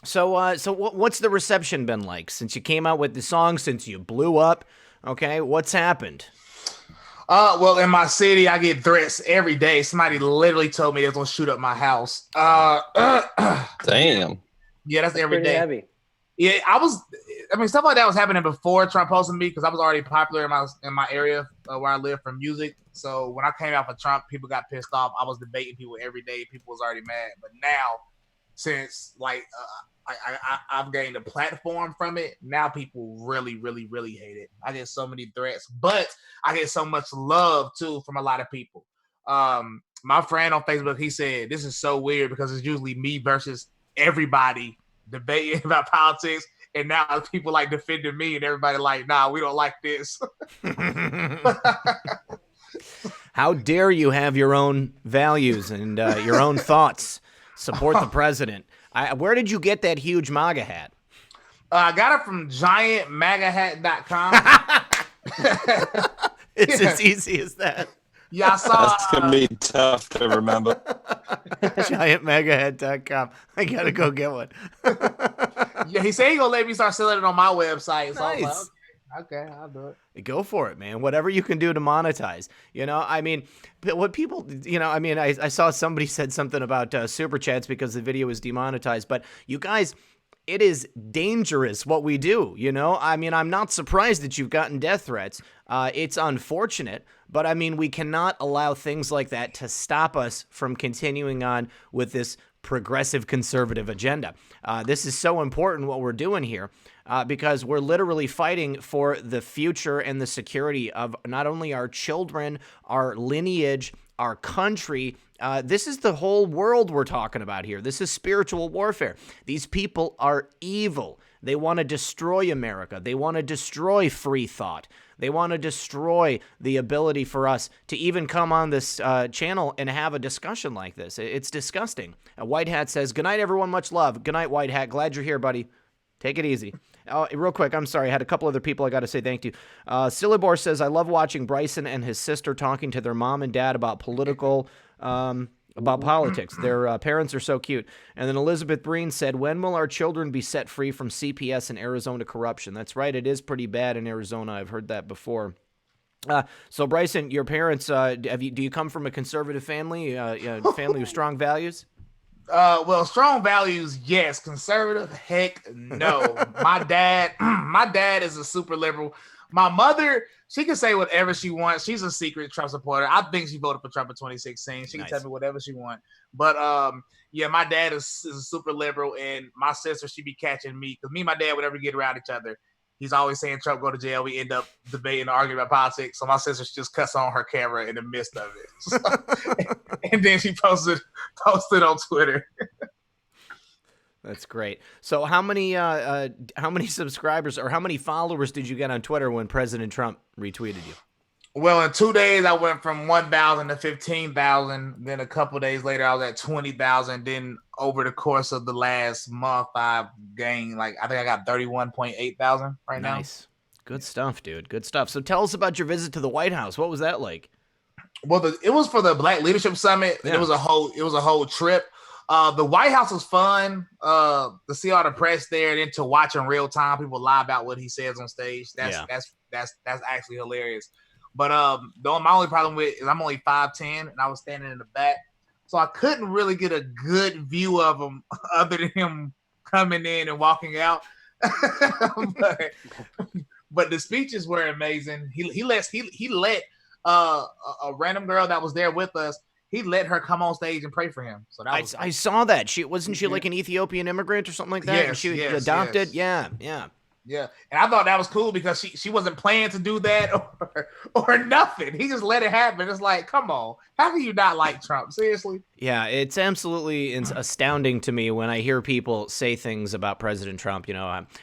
So what's the reception been like since you came out with the song, since you blew up? Okay, what's happened? Well, in my city, I get threats every day. Somebody literally told me they're gonna shoot up my house. Damn. Yeah, that's every day. Heavy. Yeah, stuff like that was happening before Trump posted me because I was already popular in my area where I live for music. So when I came out for Trump, people got pissed off. I was debating people every day. People was already mad. But now, since I've gained a platform from it, now people really, really, really hate it. I get so many threats, but I get so much love too from a lot of people. My friend on Facebook, he said, this is so weird because it's usually me versus everybody debating about politics. And now people like defending me and everybody like, nah, we don't like this. How dare you have your own values and your own thoughts? Support the president. Where did you get that huge MAGA hat? I got it from giantmagahat.com. It's as easy as that. Yeah, I saw. That's going to be tough to remember. giantmagahat.com. I got to go get one. Yeah, he said he's going to let me start selling it on my website. So Nice. I was like, okay, I'll do it. Go for it, man. Whatever you can do to monetize. You know, I mean, what people, you know, I mean, I saw somebody said something about super chats because the video was demonetized. But you guys, it is dangerous what we do, you know? I mean, I'm not surprised that you've gotten death threats. It's unfortunate, but I mean, we cannot allow things like that to stop us from continuing on with this progressive conservative agenda. This is so important what we're doing here. Because we're literally fighting for the future and the security of not only our children, our lineage, our country. This is the whole world we're talking about here. This is spiritual warfare. These people are evil. They want to destroy America. They want to destroy free thought. They want to destroy the ability for us to even come on this channel and have a discussion like this. It's disgusting. White Hat says, good night, everyone. Much love. Good night, White Hat. Glad you're here, buddy. Take it easy. Real quick, I'm sorry. I had a couple other people I got to say thank you. Silibor says, I love watching Bryson and his sister talking to their mom and dad about about politics. Their parents are so cute. And then Elizabeth Breen said, when will our children be set free from CPS and Arizona corruption? That's right. It is pretty bad in Arizona. I've heard that before. So Bryson, your parents, do you come from a conservative family, family with strong values? Well, strong values, yes. Conservative, heck no. My dad is a super liberal. My mother, she can say whatever she wants. She's a secret Trump supporter. I think she voted for Trump in 2016. She can tell me whatever she wants. But yeah, my dad is a super liberal, and my sister, she be catching me because me and my dad would never get around each other. He's always saying Trump go to jail. We end up debating and arguing about politics. So my sister just cuts on her camera in the midst of it. So, and then she posted on Twitter. That's great. So how many subscribers or how many followers did you get on Twitter when President Trump retweeted you? Well, in 2 days, I went from 1,000 to 15,000. Then a couple days later, I was at 20,000. Then over the course of the last month, I've gained I think I got 31.8 thousand right now. Nice. Good stuff, dude. Good stuff. So tell us about your visit to the White House. What was that like? Well, it was for the Black Leadership Summit. Yeah. It was a whole trip. The White House was fun to see all the press there, and then to watch in real time people lie about what he says on stage. That's actually hilarious. But my only problem with is I'm only 5'10", and I was standing in the back, so I couldn't really get a good view of him other than him coming in and walking out. but the speeches were amazing. He let a random girl that was there with us. He let her come on stage and pray for him. So that was I saw that. Wasn't she like an Ethiopian immigrant or something like that? Yes, and she yes, adopted. yes. Yeah. And I thought that was cool because she wasn't planning to do that or nothing. He just let it happen. It's like, come on, how can you not like Trump? Seriously? Yeah, it's absolutely astounding to me when I hear people say things about President Trump.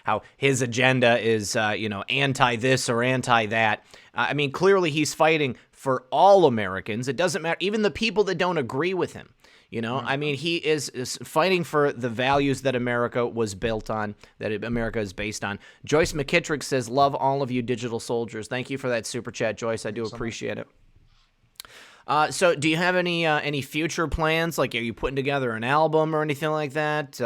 How his agenda is anti this or anti that. I mean, clearly he's fighting for all Americans. It doesn't matter, even the people that don't agree with him. I mean, he is fighting for the values that America was built on, that America is based on. Joyce McKittrick says, love all of you digital soldiers. Thank you for that super chat, Joyce. I do appreciate it. So do you have any future plans? Like, are you putting together an album or anything like that?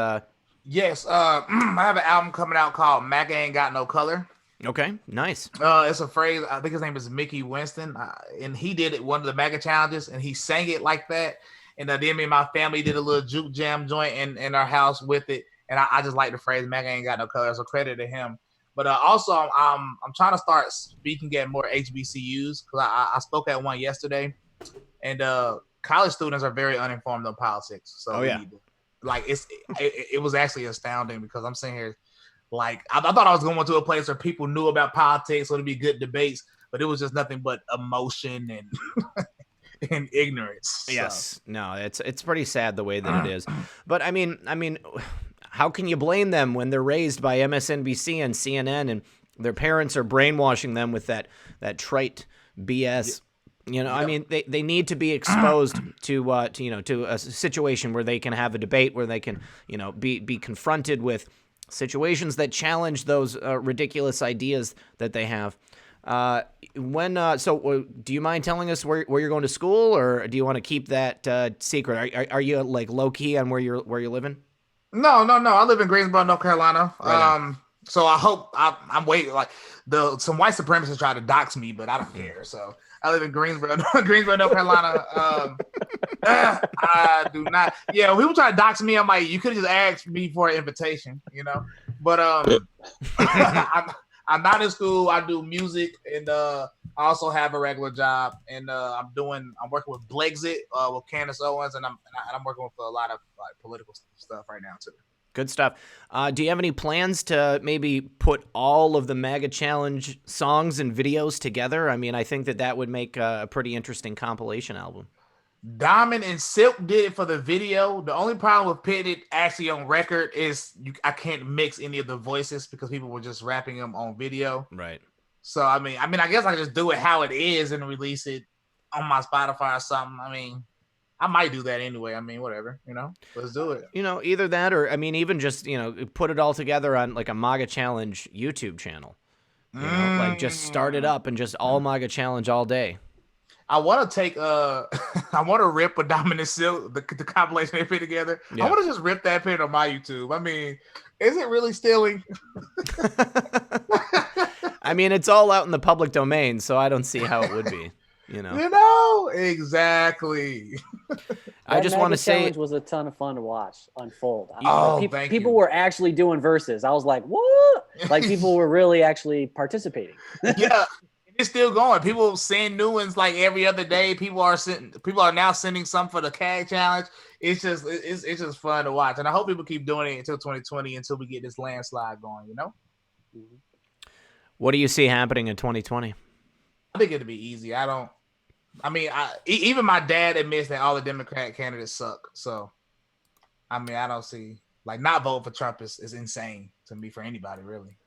Yes. I have an album coming out called MAGA Ain't Got No Color. Okay, nice. It's a phrase. I think his name is Mickey Winston, and he did it one of the MAGA challenges, and he sang it like that. And then me and my family did a little juke jam joint in our house with it, and I just like the phrase "MAGA ain't got no color." So credit to him. But also, I'm trying to start speaking at more HBCUs because I spoke at one yesterday, and college students are very uninformed on politics. So it was actually astounding because I'm sitting here. Like, I thought I was going to a place where people knew about politics, so it'd be good debates, but it was just nothing but emotion and and ignorance. Yes. No, it's pretty sad the way that it is. But I mean, how can you blame them when they're raised by MSNBC and CNN and their parents are brainwashing them with that trite BS? I mean, they need to be exposed to a situation where they can have a debate, where they can, be confronted with situations that challenge those ridiculous ideas that they have. So do you mind telling us where you're going to school, or do you want to keep that secret? Are you like low key on where you're living? No. I live in Greensboro, North Carolina. Right so I hope I'm waiting. Like some white supremacists try to dox me, but I don't care. So I live in Greensboro, North Carolina. I do not. Yeah, when people try to dox me, I'm like, you could have just asked me for an invitation, But I'm not in school. I do music, and I also have a regular job. And I'm working with Blexit with Candace Owens, and I'm working with a lot of political stuff right now too. Good stuff. Do you have any plans to maybe put all of the MAGA Challenge songs and videos together? I mean, I think that would make a pretty interesting compilation album. Diamond and Silk did it for the video. The only problem with putting it actually on record is I can't mix any of the voices because people were just rapping them on video. Right. So I mean, I guess I can just do it how it is and release it on my Spotify or something. I mean, I might do that anyway. I mean, whatever, let's do it. Either that or, I mean, even just, put it all together on like a MAGA Challenge YouTube channel. Like just start it up and just all MAGA Challenge all day. I want to take I want to rip a Dominant Silk, the compilation they put together. Yeah. I want to just rip that pin on my YouTube. I mean, is it really stealing? I mean, it's all out in the public domain, so I don't see how it would be. Exactly. I just want to say challenge was a ton of fun to watch unfold. People were actually doing verses. I was like, what? Like people were really actually participating. Yeah. It's still going. People send new ones like every other day. People are now sending some for the CAG challenge. It's just fun to watch, and I hope people keep doing it until 2020 until we get this landslide going. What do you see happening in 2020? I think it'll be easy. Even my dad admits that all the Democrat candidates suck. So, I mean, I don't see not voting for Trump is insane to me for anybody really.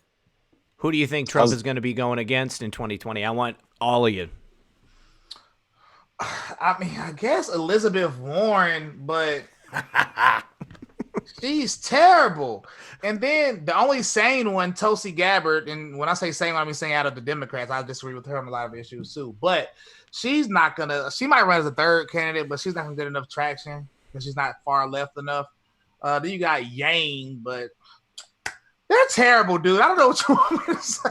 Who do you think Trump is going to be going against in 2020? I want all of you. I mean, I guess Elizabeth Warren, but she's terrible. And then the only sane one, Tulsi Gabbard, and when I say sane, I mean saying out of the Democrats, I disagree with her on a lot of issues too. But she might run as a third candidate, but she's not going to get enough traction because she's not far left enough. Then you got Yang, but they're terrible, dude. I don't know what you want me to say.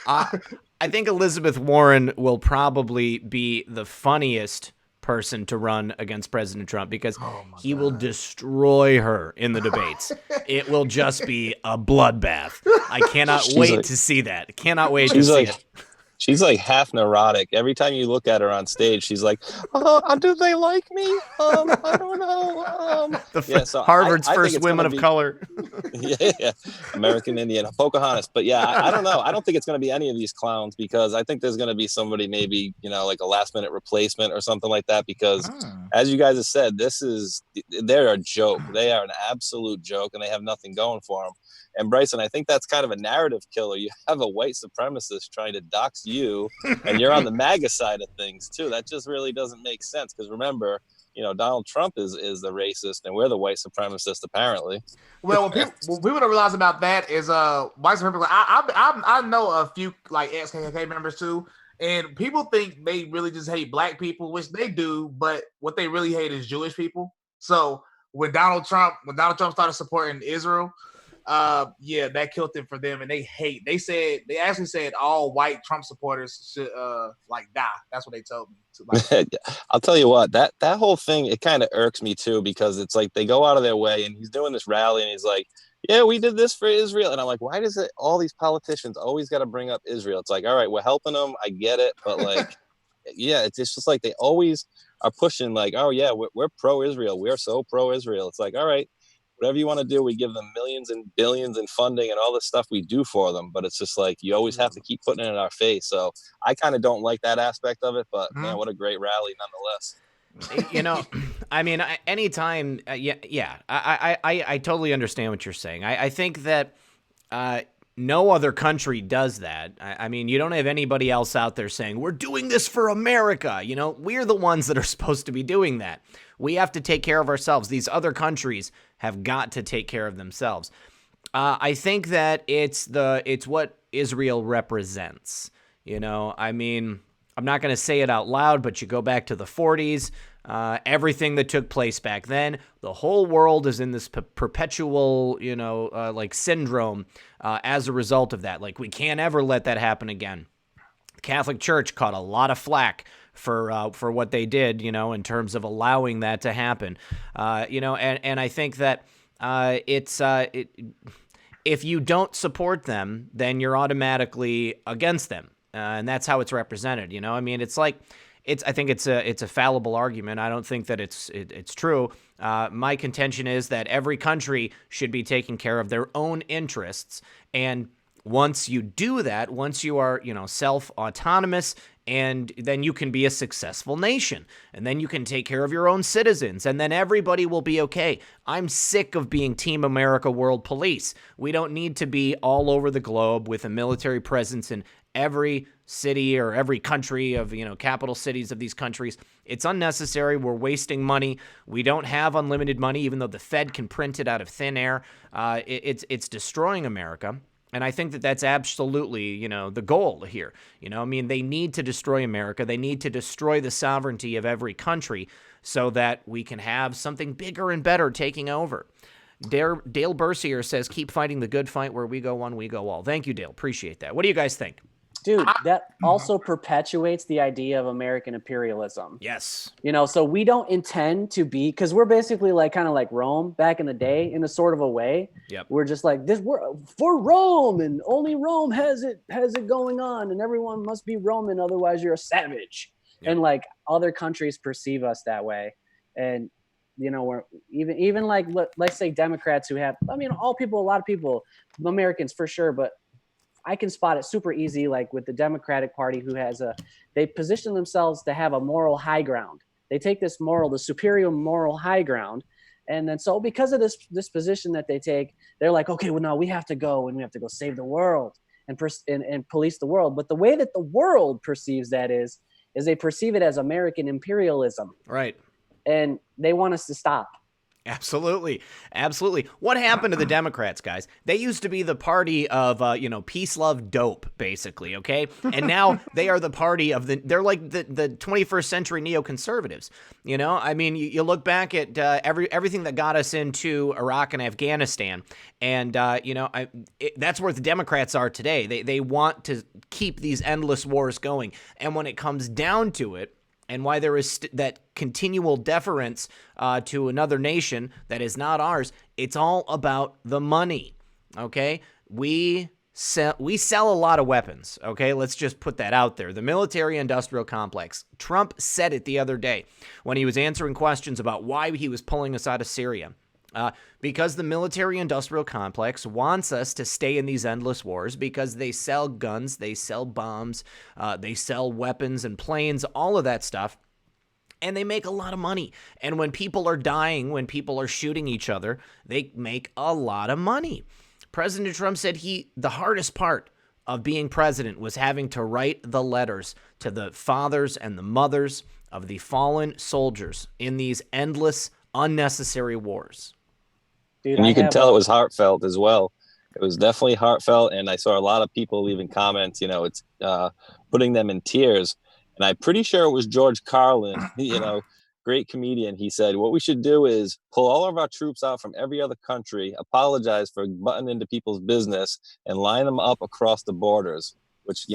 I think Elizabeth Warren will probably be the funniest person to run against President Trump because he will destroy her in the debates. It will just be a bloodbath. I cannot wait to see that. Cannot wait to see it. She's like half neurotic. Every time you look at her on stage, she's like, do they like me? I don't know. Harvard's first women of color. Yeah. American Indian, Pocahontas. But yeah, I don't know. I don't think it's going to be any of these clowns because I think there's going to be somebody maybe, like a last minute replacement or something like that because as you guys have said, they're a joke. They are an absolute joke and they have nothing going for them. And Bryson, I think that's kind of a narrative killer. You have a white supremacist trying to dox you, and you're on the MAGA side of things too. That just really doesn't make sense. Because remember, Donald Trump is the racist, and we're the white supremacist apparently. Well, what people don't realize about that is white supremacists. I know a few ex-KKK members too, and people think they really just hate black people, which they do, but what they really hate is Jewish people. So when Donald Trump started supporting Israel. That killed it for them, and they actually said all white Trump supporters should die. That's what they told me. I'll tell you what, that whole thing, it kind of irks me too because it's like they go out of their way, and he's doing this rally, and he's like, "Yeah, we did this for Israel," and I'm like, why does all these politicians always got to bring up Israel? It's like, all right, we're helping them, I get it, but yeah, it's just like they always are pushing oh yeah, we're pro-Israel, we're so pro-Israel. It's like, all right. Whatever you want to do, we give them millions and billions in funding and all this stuff we do for them. But it's just like you always have to keep putting it in our face. So I kind of don't like that aspect of it. But man, what a great rally nonetheless. I mean, anytime. I totally understand what you're saying. I think that no other country does that. I mean, you don't have anybody else out there saying, we're doing this for America. We're the ones that are supposed to be doing that. We have to take care of ourselves. These other countries have got to take care of themselves. I think that it's what Israel represents. I mean, I'm not going to say it out loud, but you go back to the 40s, everything that took place back then, the whole world is in this perpetual, syndrome as a result of that. We can't ever let that happen again. The Catholic Church caught a lot of flack for what they did, in terms of allowing that to happen, and I think that if you don't support them, then you're automatically against them, and that's how it's represented. I mean, I think it's a fallible argument. I don't think that it's true. My contention is that every country should be taking care of their own interests, and once you do that, once you are, self-autonomous And then you can be a successful nation. And then you can take care of your own citizens. And then everybody will be okay. I'm sick of being Team America World Police. We don't need to be all over the globe with a military presence in every city or every country of, capital cities of these countries. It's unnecessary. We're wasting money. We don't have unlimited money, even though the Fed can print it out of thin air. It's destroying America. And I think that that's absolutely, the goal here. They need to destroy America. They need to destroy the sovereignty of every country so that we can have something bigger and better taking over. Dale Bercier says, keep fighting the good fight. Where we go one, we go all. Thank you, Dale. Appreciate that. What do you guys think? Dude, that also perpetuates the idea of American imperialism. Yes. So we don't intend to be, because we're basically kind of like Rome back in the day in a sort of a way. Yep. We're just like this. We're for Rome, and only Rome has it going on, and everyone must be Roman, otherwise you're a savage. Yep. And other countries perceive us that way, and we're even let's say Democrats who have, a lot of people, Americans for sure, but I can spot it super easy, with the Democratic Party, who has they position themselves to have a moral high ground. They take the superior moral high ground. And then, so because of this position that they take, they're like, okay, well, no, we have to go and we have to go save the world and police the world. But the way that the world perceives that is they perceive it as American imperialism. Right. And they want us to stop. Absolutely. Absolutely. What happened to the Democrats, guys? They used to be the party of, peace, love, dope, basically, okay? And now they are the party of they're like the 21st century neoconservatives, You look back at everything that got us into Iraq and Afghanistan, and, that's where the Democrats are today. They want to keep these endless wars going. And when it comes down to it, and why there is that continual deference to another nation that is not ours, it's all about the money, okay? We sell a lot of weapons, okay? Let's just put that out there. The military-industrial complex. Trump said it the other day when he was answering questions about why he was pulling us out of Syria. Because the military-industrial complex wants us to stay in these endless wars because they sell guns, they sell bombs, they sell weapons and planes, all of that stuff, and they make a lot of money. And when people are dying, when people are shooting each other, they make a lot of money. President Trump said the hardest part of being president was having to write the letters to the fathers and the mothers of the fallen soldiers in these endless, unnecessary wars. Dude, and you can tell it was heartfelt as well. It was definitely heartfelt, and I saw a lot of people leaving comments. It's putting them in tears. And I'm pretty sure it was George Carlin, great comedian. He said, what we should do is pull all of our troops out from every other country, apologize for butting into people's business, and line them up across the borders, which,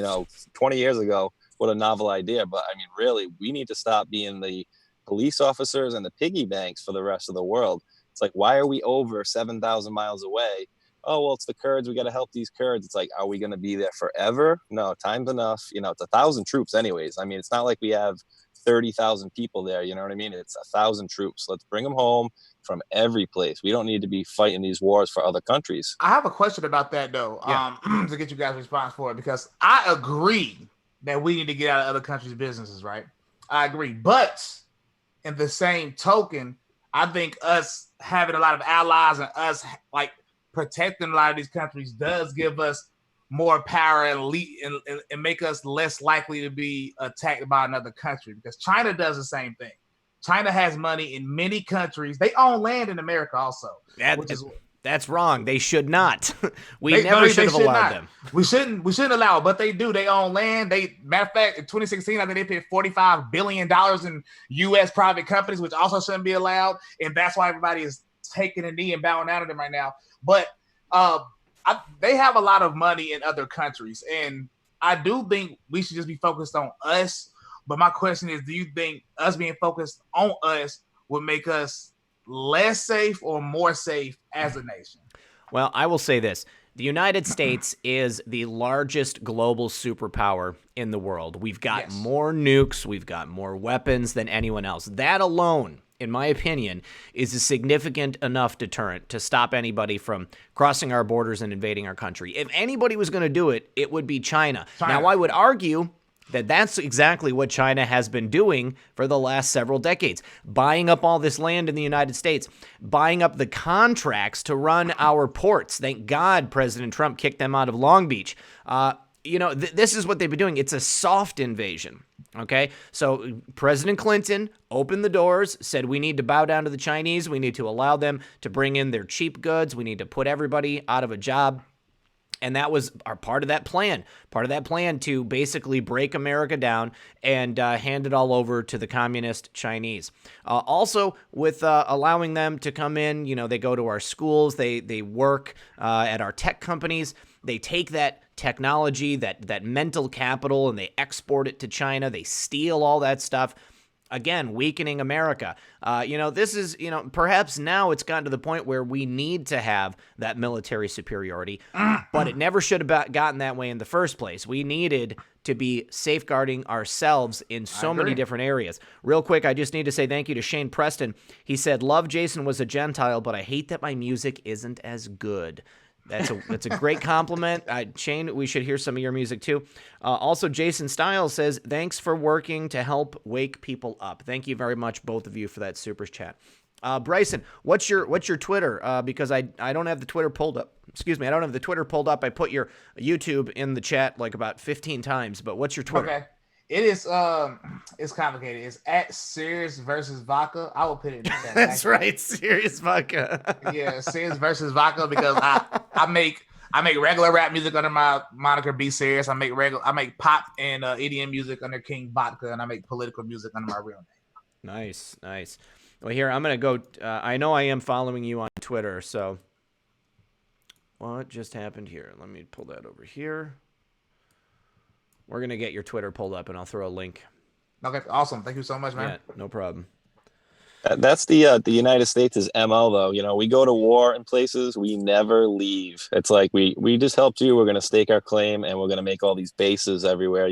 20 years ago, what a novel idea. But really, we need to stop being the police officers and the piggy banks for the rest of the world. It's like, why are we over 7,000 miles away? Oh, well, it's the Kurds. We got to help these Kurds. It's like, are we going to be there forever? No, time's enough. It's 1,000 troops anyways. It's not like we have 30,000 people there. You know what I mean? It's 1,000 troops. Let's bring them home from every place. We don't need to be fighting these wars for other countries. I have a question about that, though, to get you guys' response for it, because I agree that we need to get out of other countries' businesses, right? I agree. But in the same token, I think us having a lot of allies and us protecting a lot of these countries does give us more power and make us less likely to be attacked by another country, because China does the same thing. China has money in many countries. They own land in America also. That's wrong. They should not. We never should have allowed them. We shouldn't allow it, but they do. They own land. Matter of fact, in 2016, I think they paid $45 billion in U.S. private companies, which also shouldn't be allowed. And that's why everybody is taking a knee and bowing out of them right now. But they have a lot of money in other countries. And I do think we should just be focused on us. But my question is, do you think us being focused on us would make us less safe or more safe as a nation? Well, I will say this. The United States is the largest global superpower in the world. We've got more nukes, we've got more weapons than anyone else. That alone, in my opinion, is a significant enough deterrent to stop anybody from crossing our borders and invading our country. If anybody was going to do it, it would be China. Now, I would argue That's exactly what China has been doing for the last several decades, buying up all this land in the United States, buying up the contracts to run our ports. Thank God President Trump kicked them out of Long Beach. This is what they've been doing. It's a soft invasion. Okay, so President Clinton opened the doors, said we need to bow down to the Chinese. We need to allow them to bring in their cheap goods. We need to put everybody out of a job. And that was part of that plan to basically break America down and hand it all over to the communist Chinese. Also, with allowing them to come in, they go to our schools, they work at our tech companies. They take that technology, that mental capital, and they export it to China. They steal all that stuff. Again, weakening America. This is, perhaps now it's gotten to the point where we need to have that military superiority, but it never should have gotten that way in the first place. We needed to be safeguarding ourselves in so many different areas. Real quick, I just need to say thank you to Shane Preston. He said, love Jason was a Gentile, but I hate that my music isn't as good. That's a great compliment. Shane, we should hear some of your music too. Also, Jason Stiles says, thanks for working to help wake people up. Thank you very much, both of you, for that super chat. Bryson, what's your Twitter? Because I don't have the Twitter pulled up. Excuse me, I don't have the Twitter pulled up. I put your YouTube in the chat like about 15 times, but what's your Twitter? Okay. It is it's complicated. It's at Serious versus Vodka. I will put it in the chat. That's right, Serious Vodka. Yeah, Serious versus Vodka, because I make regular rap music under my moniker Be Serious. I make pop and EDM music under King Vodka, and I make political music under my real name. Nice. Well, here I'm gonna go. I know I am following you on Twitter, so what just happened here? Let me pull that over here. We're going to get your Twitter pulled up, and I'll throw a link. Okay, awesome. Thank you so much, man. Yeah, no problem. That's the United States' MO, though. We go to war in places, we never leave. It's like we just helped you. We're going to stake our claim, and we're going to make all these bases everywhere,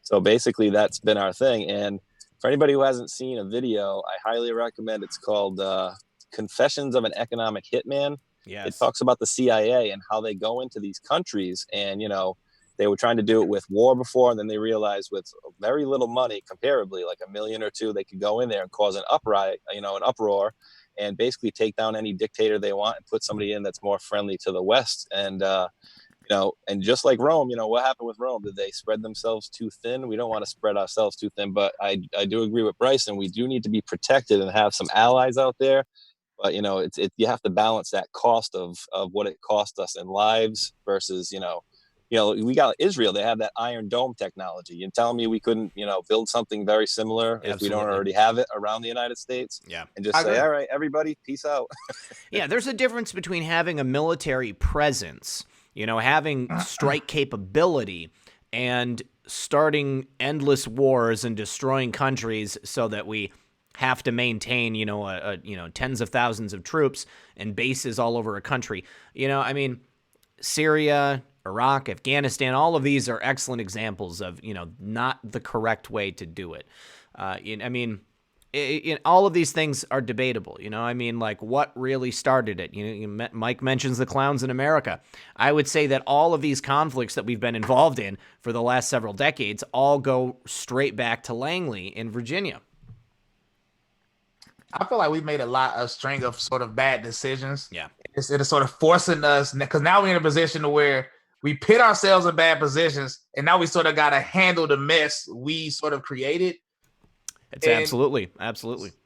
So basically, that's been our thing. And for anybody who hasn't seen a video, I highly recommend. It's called Confessions of an Economic Hitman. Yes. It talks about the CIA and how they go into these countries and, they were trying to do it with war before, and then they realized with very little money, comparably, like $1 million or $2 million, they could go in there and cause an uproar, and basically take down any dictator they want and put somebody in that's more friendly to the West. And and just like Rome, what happened with Rome? Did they spread themselves too thin? We don't want to spread ourselves too thin, but I do agree with Bryson. We do need to be protected and have some allies out there. But you have to balance that cost of what it cost us in lives versus we got Israel. They have that Iron Dome technology. You're telling me we couldn't, build something very similar if we don't already have it around the United States? Yeah. And just say, all right, everybody, peace out. Yeah, there's a difference between having a military presence, having strike capability, and starting endless wars and destroying countries so that we have to maintain, tens of thousands of troops and bases all over a country. Syria, Iraq, Afghanistan, all of these are excellent examples of, not the correct way to do it. All of these things are debatable, like what really started it? Mike mentions the clowns in America. I would say that all of these conflicts that we've been involved in for the last several decades all go straight back to Langley in Virginia. I feel like we made a string of sort of bad decisions. Yeah. It is sort of forcing us, because now we're in a position where we put ourselves in bad positions, and now we sort of got to handle the mess we sort of created. It's absolutely.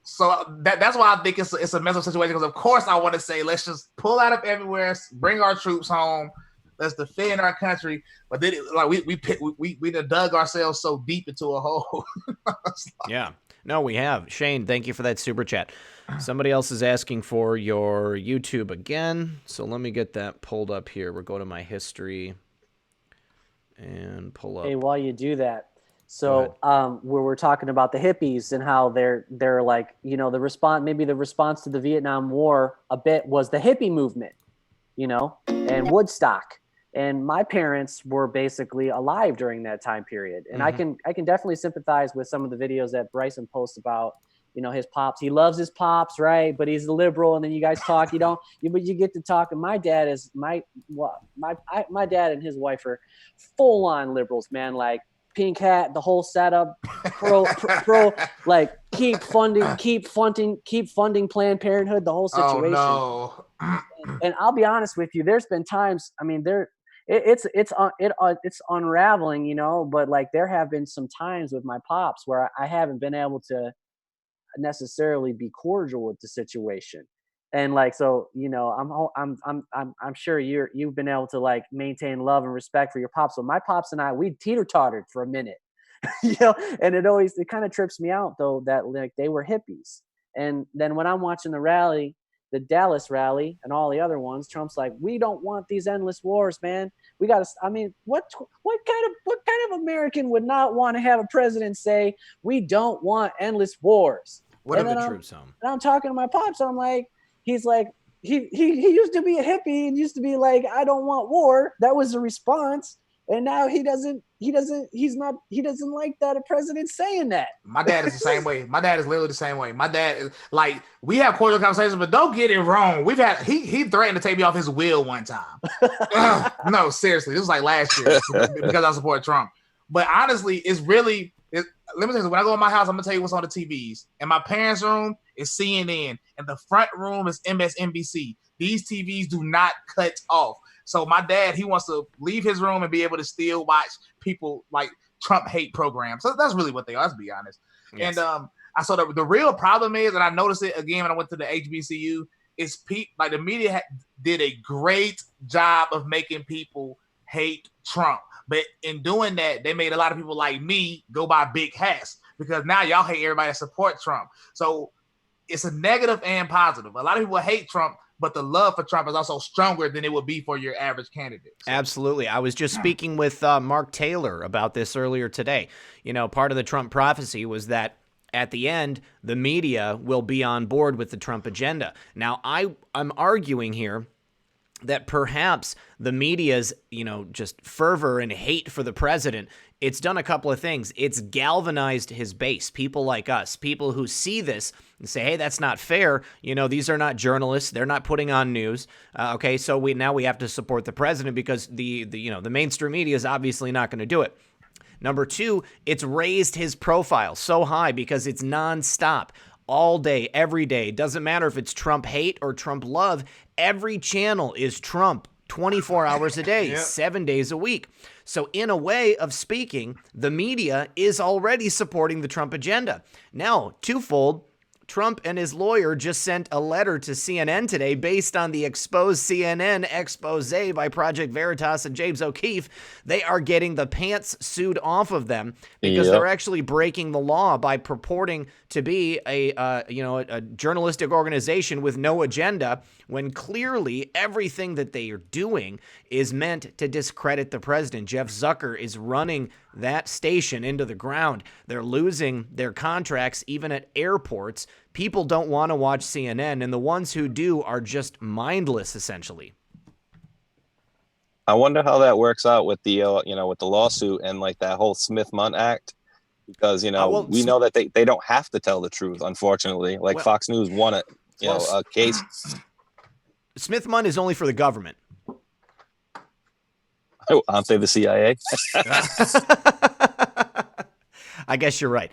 So that's why I think it's a messed up situation, because of course I want to say, let's just pull out of everywhere, bring our troops home, let's defend our country. But then we done dug ourselves so deep into a hole. Yeah. No, we have. Shane, thank you for that super chat. Somebody else is asking for your YouTube again. So let me get that pulled up here. We'll go to my history and pull up. Hey, while you do that, so where we're talking about the hippies and how they're like, the response to the Vietnam War a bit was the hippie movement, and Woodstock. And my parents were basically alive during that time period. And I can definitely sympathize with some of the videos that Bryson posts about, his pops. He loves his pops, right? But he's a liberal. And then you guys talk, but you get to talk. And my dad is my dad and his wife are full on liberals, man. Like pink hat, the whole setup, like keep funding Planned Parenthood, the whole situation. Oh no. And I'll be honest with you, there's been times, I mean, it's unraveling, but like there have been some times with my pops where I haven't been able to necessarily be cordial with the situation. And like, so, I'm sure you've been able to like maintain love and respect for your pops. So my pops and I, we teeter-tottered for a minute, and it kind of trips me out though, that like they were hippies. And then when I'm watching the rally, the Dallas rally and all the other ones, Trump's like, we don't want these endless wars, man. We got to, I mean, what kind of American would not want to have a president say, we don't want endless wars? What are the troops home? And I'm talking to my pops, and I'm like, he's like, he used to be a hippie and used to be like, I don't want war. That was the response. And now he doesn't like that a president's saying that. My dad is the same way. My dad is literally the same way. My dad is like, we have cordial conversations, but don't get it wrong. He threatened to take me off his wheel one time. No, seriously, this was like last year because I support Trump. But honestly, let me tell you, when I go in my house, I'm gonna tell you what's on the TVs. In my parents' room is CNN, and the front room is MSNBC. These TVs do not cut off. So my dad, he wants to leave his room and be able to still watch people like Trump hate programs. So that's really what they are, let's be honest. Yes. And I saw the real problem is, and I noticed it again when I went to the HBCU, is like the media did a great job of making people hate Trump. But in doing that, they made a lot of people like me go buy big hats because now y'all hate everybody that support Trump. So it's a negative and positive. A lot of people hate Trump, but the love for Trump is also stronger than it would be for your average candidate. So. Absolutely. I was just speaking with Mark Taylor about this earlier today. Part of the Trump prophecy was that at the end, the media will be on board with the Trump agenda. Now, I'm arguing here that perhaps the media's, just fervor and hate for the president, it's done a couple of things. It's galvanized his base, people like us, people who see this and say, hey, that's not fair. These are not journalists. They're not putting on news. Okay, so we have to support the president because the mainstream media is obviously not going to do it. Number two, it's raised his profile so high because it's nonstop. All day, every day. Doesn't matter if it's Trump hate or Trump love. Every channel is Trump 24 hours a day, 7 days a week. So in a way of speaking, the media is already supporting the Trump agenda. Now, twofold, Trump and his lawyer just sent a letter to CNN today based on the exposed CNN expose by Project Veritas and James O'Keefe. They are getting the pants sued off of them because they're actually breaking the law by purporting to be a journalistic organization with no agenda when clearly everything that they are doing is meant to discredit the president. Jeff Zucker is running that station into the ground. They're losing their contracts even at airports. People don't want to watch CNN, and the ones who do are just mindless, essentially. I wonder how that works out with the with the lawsuit and like that whole Smith-Mundt Act, because we know that they don't have to tell the truth, unfortunately. Like Fox News won it, a case. Smith-Mundt is only for the government. Oh, aren't they the CIA? I guess you're right.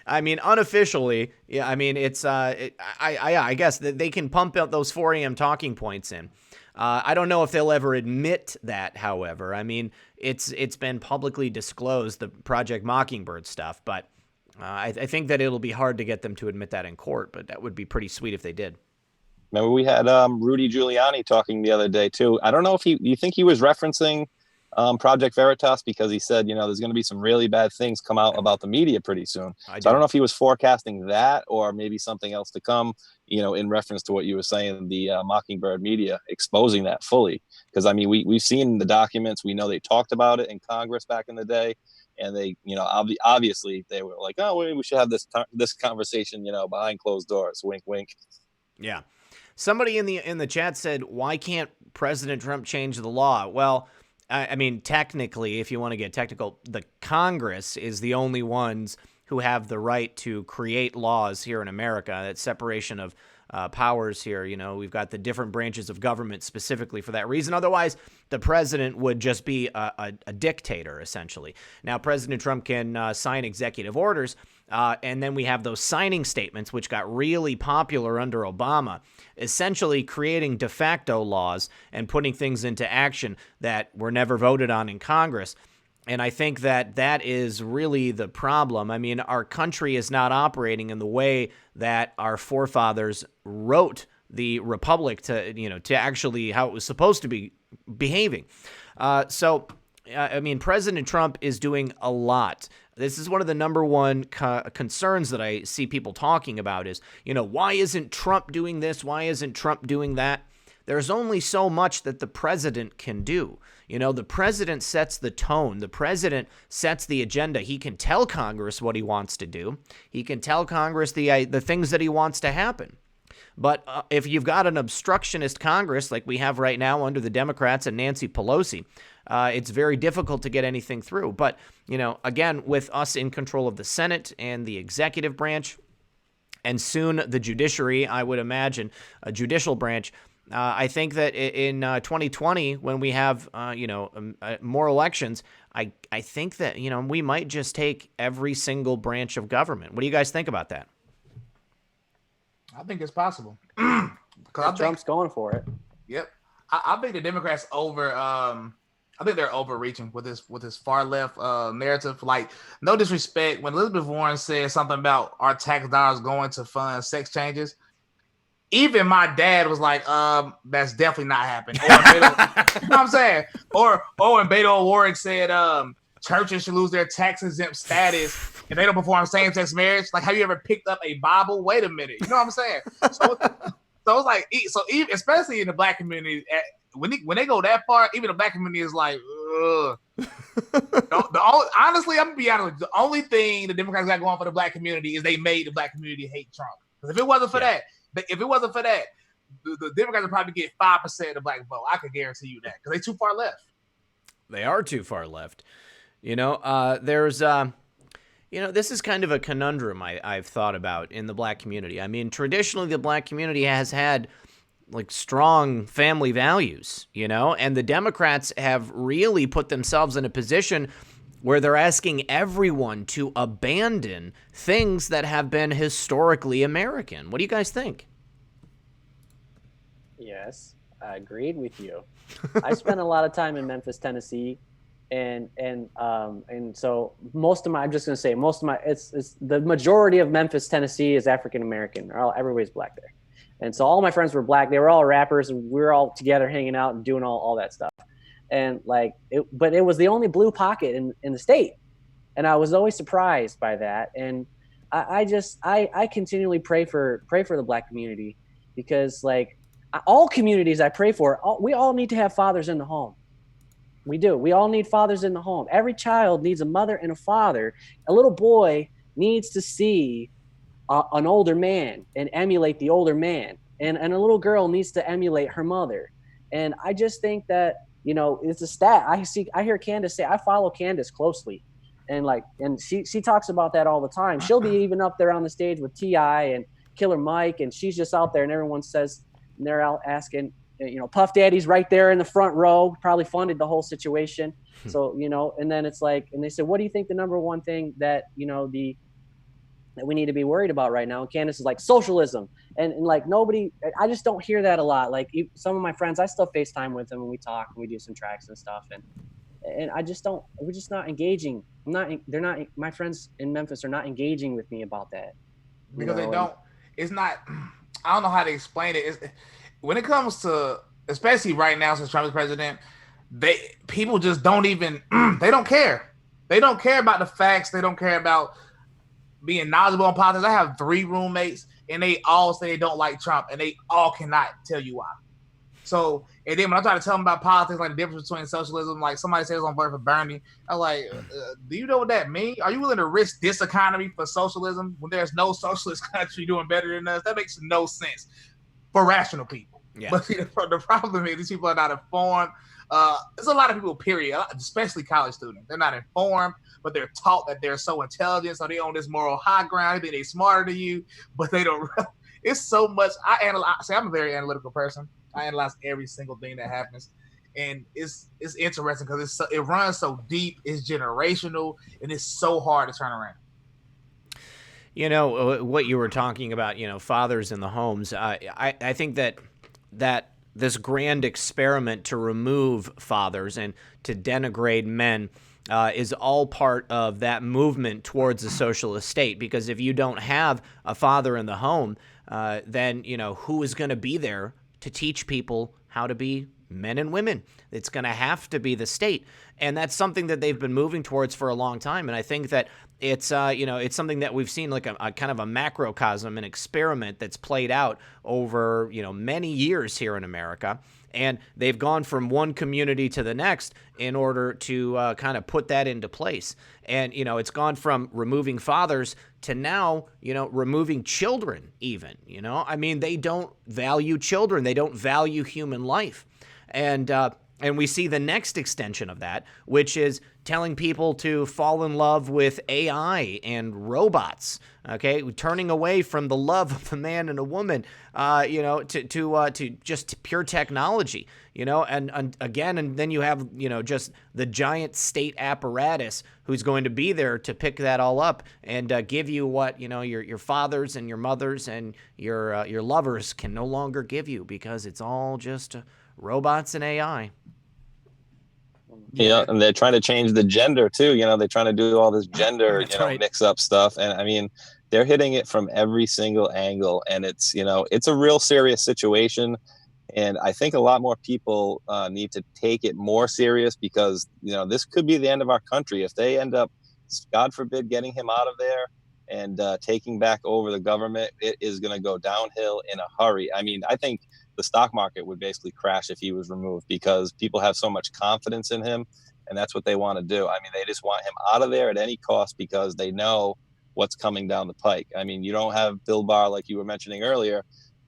I mean, unofficially, yeah. I mean, it's I guess that they can pump out those 4 a.m. talking points in. I don't know if they'll ever admit that. However, I mean, it's been publicly disclosed, the Project Mockingbird stuff, but I think that it'll be hard to get them to admit that in court. But that would be pretty sweet if they did. Remember, we had Rudy Giuliani talking the other day too. I don't know if you think he was referencing Project Veritas, because he said, there's going to be some really bad things come out about the media pretty soon. I don't know if he was forecasting that or maybe something else to come, in reference to what you were saying, the Mockingbird media exposing that fully. Because, I mean, we've seen the documents. We know they talked about it in Congress back in the day. And they, obviously they were like, oh, we should have this conversation, behind closed doors. Wink, wink. Yeah. Somebody in the chat said, why can't President Trump change the law? Well, I mean, technically, if you want to get technical, the Congress is the only ones who have the right to create laws here in America. That separation of powers here. You know, we've got the different branches of government specifically for that reason. Otherwise, the president would just be a dictator, essentially. Now, President Trump can sign executive orders, and then we have those signing statements, which got really popular under Obama, essentially creating de facto laws and putting things into action that were never voted on in Congress. And I think that that is really the problem. I mean, our country is not operating in the way that our forefathers wrote the republic to actually how it was supposed to be behaving. So, I mean, President Trump is doing a lot. This is one of the number one concerns that I see people talking about is, why isn't Trump doing this? Why isn't Trump doing that? There's only so much that the president can do. The president sets the tone. The president sets the agenda. He can tell Congress what he wants to do. He can tell Congress the things that he wants to happen. But if you've got an obstructionist Congress like we have right now under the Democrats and Nancy Pelosi, it's very difficult to get anything through. But, again, with us in control of the Senate and the executive branch, and soon the judiciary, I would imagine, a judicial branch, I think that in 2020, when we have, more elections, I think that, we might just take every single branch of government. What do you guys think about that? I think it's possible. Trump's going for it. Yep. I think the Democrats I think they're overreaching with this far left narrative. Like, no disrespect, when Elizabeth Warren said something about our tax dollars going to fund sex changes, even my dad was like, that's definitely not happening. Or you know what I'm saying? Or when Beto O'Rourke said churches should lose their tax exempt status if they don't perform same-sex marriage. Like, have you ever picked up a Bible? Wait a minute. You know what I'm saying? So it's like, even, especially in the black community, when they go that far, even the black community is like, ugh. Honestly, I'm gonna be honest with you, the only thing the Democrats got going for the black community is they made the black community hate Trump. Because if it wasn't for that, the Democrats would probably get 5% of the black vote. I can guarantee you that, because they're too far left. They are too far left. There's this is kind of a conundrum I've thought about in the black community. I mean, traditionally, the black community has had like strong family values, and the Democrats have really put themselves in a position where they're asking everyone to abandon things that have been historically American. What do you guys think? Yes, I agreed with you. I spent a lot of time in Memphis, Tennessee, and so it's the majority of Memphis, Tennessee is African American. Everybody's black there. And so all my friends were black. They were all rappers, and we were all together hanging out and doing all that stuff. And but it was the only blue pocket in the state. And I was always surprised by that. And I continually pray for the black community, because all communities I pray for, we all need to have fathers in the home. We do. We all need fathers in the home. Every child needs a mother and a father. A little boy needs to see an older man and emulate the older man. And a little girl needs to emulate her mother. And I just think that, it's a stat. I hear Candace say, I follow Candace closely. And she talks about that all the time. She'll be even up there on the stage with T.I. and Killer Mike, and she's just out there, and everyone says, and they're out asking, Puff Daddy's right there in the front row, probably funded the whole situation. So, and then it's like, and they said, what do you think the number one thing that, that we need to be worried about right now? And Candace is like, socialism. And nobody, I just don't hear that a lot. Some of my friends, I still FaceTime with them and we talk and we do some tracks and stuff. And I just don't, we're just not engaging. My friends in Memphis are not engaging with me about that. Because they don't, it's not, I don't know how to explain it. When it comes to, especially right now since Trump is president, people just don't even, they don't care. They don't care about the facts. They don't care about being knowledgeable on politics. I have 3 roommates, and they all say they don't like Trump, and they all cannot tell you why. So, and then when I try to tell them about politics, like the difference between socialism, like somebody says on vote for Bernie, I'm like, do you know what that means? Are you willing to risk this economy for socialism when there's no socialist country doing better than us? That makes no sense for rational people. Yeah. But the problem is these people are not informed. There's a lot of people, period, especially college students. They're not informed, but they're taught that they're so intelligent, so they on this moral high ground. They think they're smarter than you, but they don't. it's so much. I analyze. See, I'm a very analytical person. I analyze every single thing that happens, and it's interesting because it runs so deep, it's generational, and it's so hard to turn around. You know, what you were talking about, you know, fathers in the homes. I think that this grand experiment to remove fathers and to denigrate men is all part of that movement towards a socialist state. Because if you don't have a father in the home, then, you know, who is going to be there to teach people how to be men and women? It's going to have to be the state. And that's something that they've been moving towards for a long time. And I think that it's, you know, it's something that we've seen like a kind of a macrocosm, an experiment that's played out over, you know, many years here in America. And they've gone from one community to the next in order to kind of put that into place. And, you know, it's gone from removing fathers to now, you know, removing children even, you know. I mean, they don't value children. They don't value human life. And we see the next extension of that, which is telling people to fall in love with AI and robots, okay? Turning away from the love of a man and a woman, you know, to just pure technology, you know? And again, and then you have, you know, just the giant state apparatus who's going to be there to pick that all up and give you what, you know, your fathers and your mothers and your lovers can no longer give you, because it's all just robots and AI. Yeah, and they're trying to change the gender too. You know, they're trying to do all this gender, That's you know, right. mix up stuff. And I mean, they're hitting it from every single angle. And it's, you know, it's a real serious situation. And I think a lot more people need to take it more serious, because, you know, this could be the end of our country. If they end up, God forbid, getting him out of there and taking back over the government, it is going to go downhill in a hurry. I mean, I think the stock market would basically crash if he was removed, because people have so much confidence in him, and that's what they want to do. I mean, they just want him out of there at any cost, because they know what's coming down the pike. I mean, you don't have Bill Barr, like you were mentioning earlier.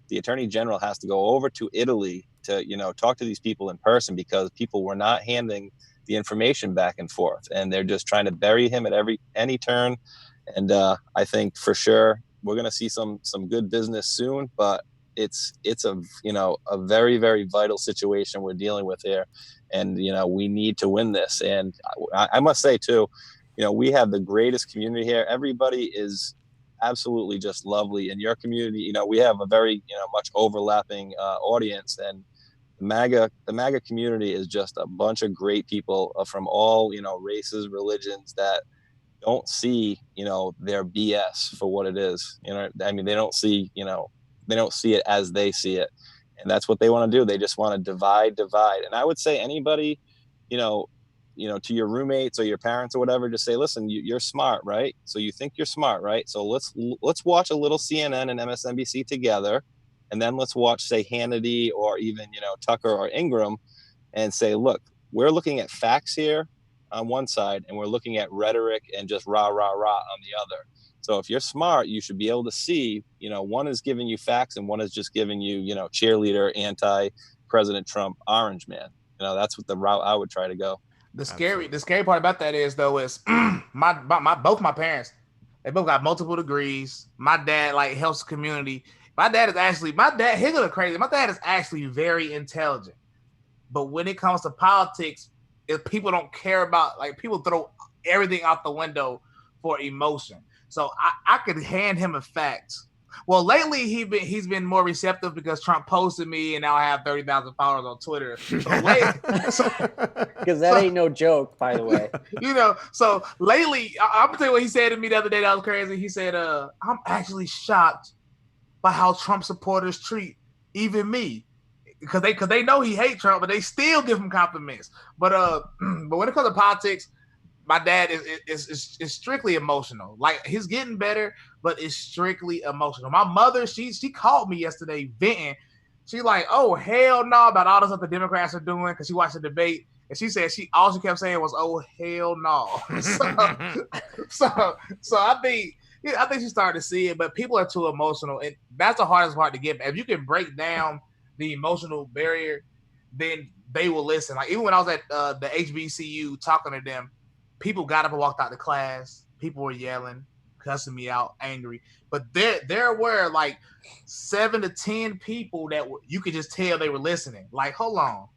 The attorney general has to go over to Italy to, you know, talk to these people in person, because people were not handing the information back and forth, and they're just trying to bury him at any turn. And I think for sure we're going to see some good business soon, but it's a, you know, a very, very vital situation we're dealing with here. And, you know, we need to win this. And I must say too, you know, we have the greatest community here. Everybody is absolutely just lovely in your community. You know, we have a very, you know, much overlapping audience, and the MAGA community is just a bunch of great people from all, you know, races, religions, that don't see, you know, their BS for what it is. You know, I mean, they don't see, you know, they don't see it as they see it. And that's what they want to do. They just want to divide. And I would say anybody, you know, to your roommates or your parents or whatever, just say, listen, you're smart, right? So you think you're smart, right? So let's watch a little CNN and MSNBC together. And then let's watch, say, Hannity or even, you know, Tucker or Ingram, and say, look, we're looking at facts here on one side, and we're looking at rhetoric and just rah, rah, rah on the other. So if you're smart, you should be able to see, you know, one is giving you facts and one is just giving you, you know, cheerleader, anti-President Trump, orange man. You know, that's what the route I would try to go. The scary part about that is, though, is both my parents, they both got multiple degrees. My dad, like, helps the community. My dad, here's the crazy. My dad is actually very intelligent. But when it comes to politics, if people don't care about, like, people throw everything out the window for emotion. So I could hand him a fact. Well, lately he's been more receptive because Trump posted me, and now I have 30,000 followers on Twitter. Because that ain't no joke, by the way. You know, so lately, I'm gonna tell you what he said to me the other day. That was crazy. He said, "I'm actually shocked by how Trump supporters treat even me, because they know he hates Trump, but they still give him compliments." But when it comes to politics, my dad is strictly emotional. Like, he's getting better, but it's strictly emotional. My mother, she called me yesterday venting. She like, "Oh, hell no," about all the stuff the Democrats are doing, because she watched the debate, and she said all she kept saying was, "Oh, hell no." So I think she's starting to see it, but people are too emotional, and that's the hardest part to get. If you can break down the emotional barrier, then they will listen. Like, even when I was at the HBCU talking to them, people got up and walked out the class. People were yelling. cussing me out, angry. But there were like 7 to 10 people that you could just tell they were listening. Like, hold on,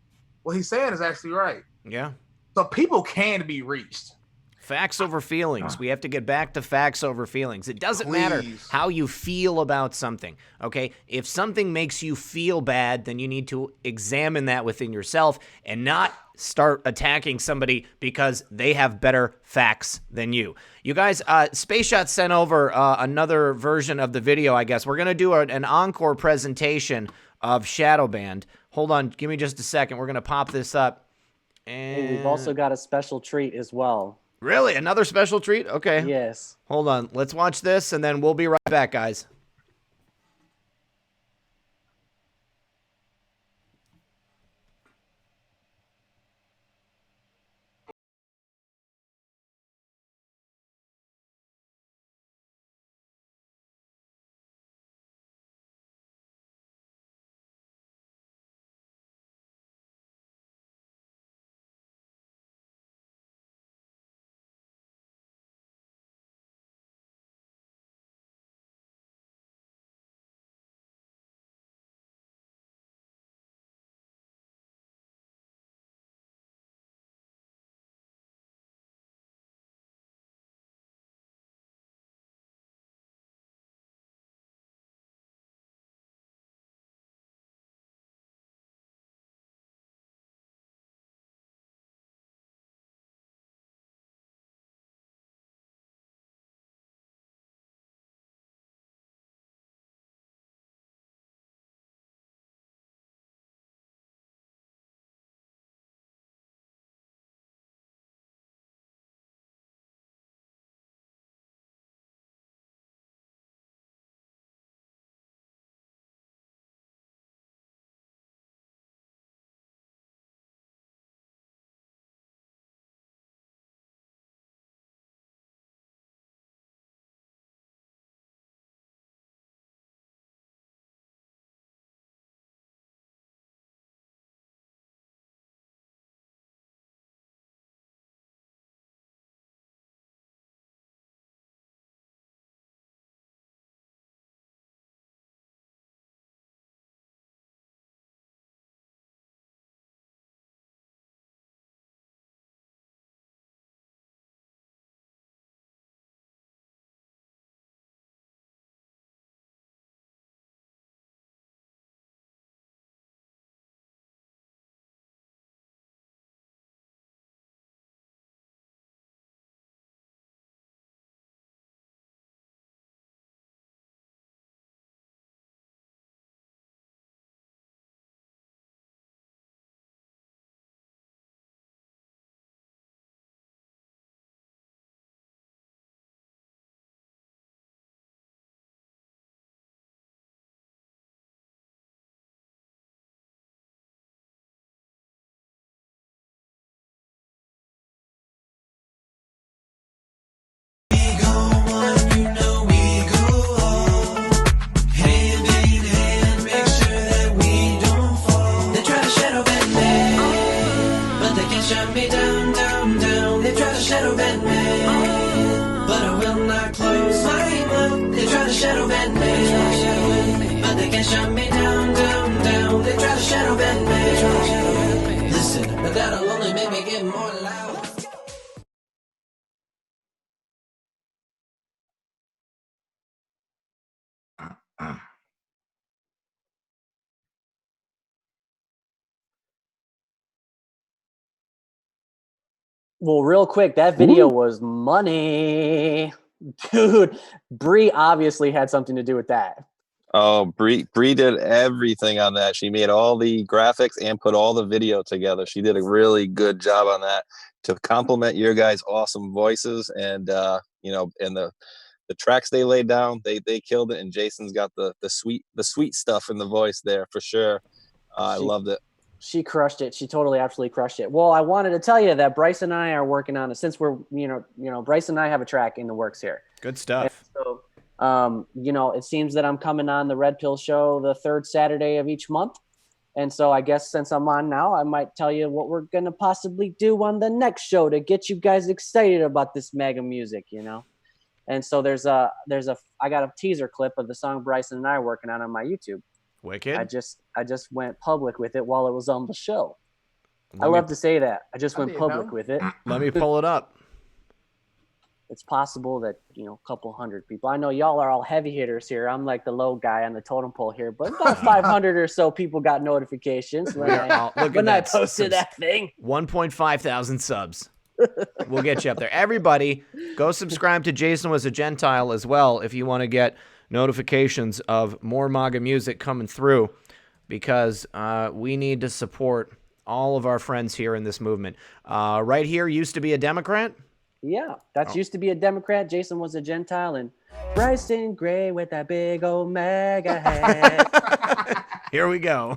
what he's saying is actually right. Yeah. So people can be reached. Facts over feelings. We have to get back to facts over feelings. It doesn't matter how you feel about something, okay? If something makes you feel bad, then you need to examine that within yourself and not start attacking somebody because they have better facts than you. You guys, SpaceShot sent over another version of the video, I guess. We're going to do an encore presentation of Shadowbanned. Hold on. Give me just a second. We're going to pop this up. And we've also got a special treat as well. Really? Another special treat? Okay. Yes. Hold on. Let's watch this, and then we'll be right back, guys. shut me down, down, down. They try to Shadowbanned me, but I will not close my mouth. They try to Shadowbanned me, but they can't shut me down, down, down. They try to Shadowbanned me. Listen, but that'll only make me get more loud. Well, real quick, that video was money. Dude, Bree obviously had something to do with that. Oh, Bree did everything on that. She made all the graphics and put all the video together. She did a really good job on that to complement your guys' awesome voices and and the tracks they laid down. They killed it, and Jason's got the sweet stuff in the voice there for sure. I loved it. She crushed it. She totally, absolutely crushed it. Well, I wanted to tell you that Bryce and I are working on it since we're, Bryce and I have a track in the works here. Good stuff. And so, it seems that I'm coming on the Red Pill Show the third Saturday of each month. And so I guess since I'm on now, I might tell you what we're going to possibly do on the next show to get you guys excited about this MAGA music, And so I got a teaser clip of the song Bryson and I are working on my YouTube. Wicked. I just went public with it while it was on the show. I love to say that. I just went public with it. Let me pull it up. It's possible that, a couple hundred people. I know y'all are all heavy hitters here. I'm like the low guy on the totem pole here, but about 500 or so people got notifications when I posted that thing. 1.5 thousand subs. We'll get you up there. Everybody, go subscribe to Jason Was a Gentile as well if you want to get notifications of more MAGA music coming through, because we need to support all of our friends here in this movement. Right here used to be a Democrat. Yeah, that used to be a Democrat. Jason Was a Gentile, and Bryson Gray with that big old MAGA hat. Here we go.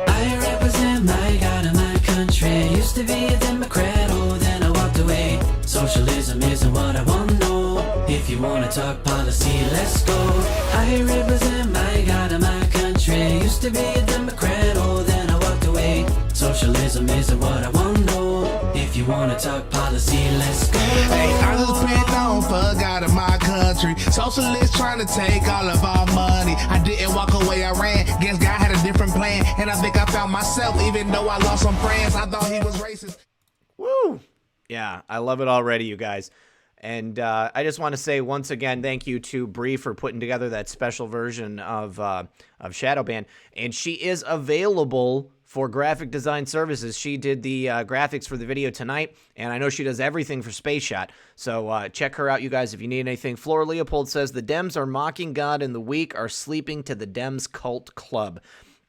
I represent my God and my country. Used to be a Democrat, oh, then I walked away. Socialism isn't what I want, no. If you wanna talk policy, let's go. I represent my God and my country. Used to be a Democrat, oh, then I walked away. Socialism isn't what I want, no. If you wanna talk policy, let's go. Hey, I just been on for God in my country. Socialists trying to take all of our money. I didn't walk away, I ran. Guess God had a different plan. And I think I found myself, even though I lost some friends. I thought he was racist. Woo! Yeah, I love it already, you guys. And I just want to say once again, thank you to Bree for putting together that special version of Shadowbanned. And she is available for graphic design services. She did the graphics for the video tonight, and I know she does everything for SpaceShot. So check her out, you guys, if you need anything. Flora Leopold says, the Dems are mocking God and the weak are sleeping to the Dems cult club.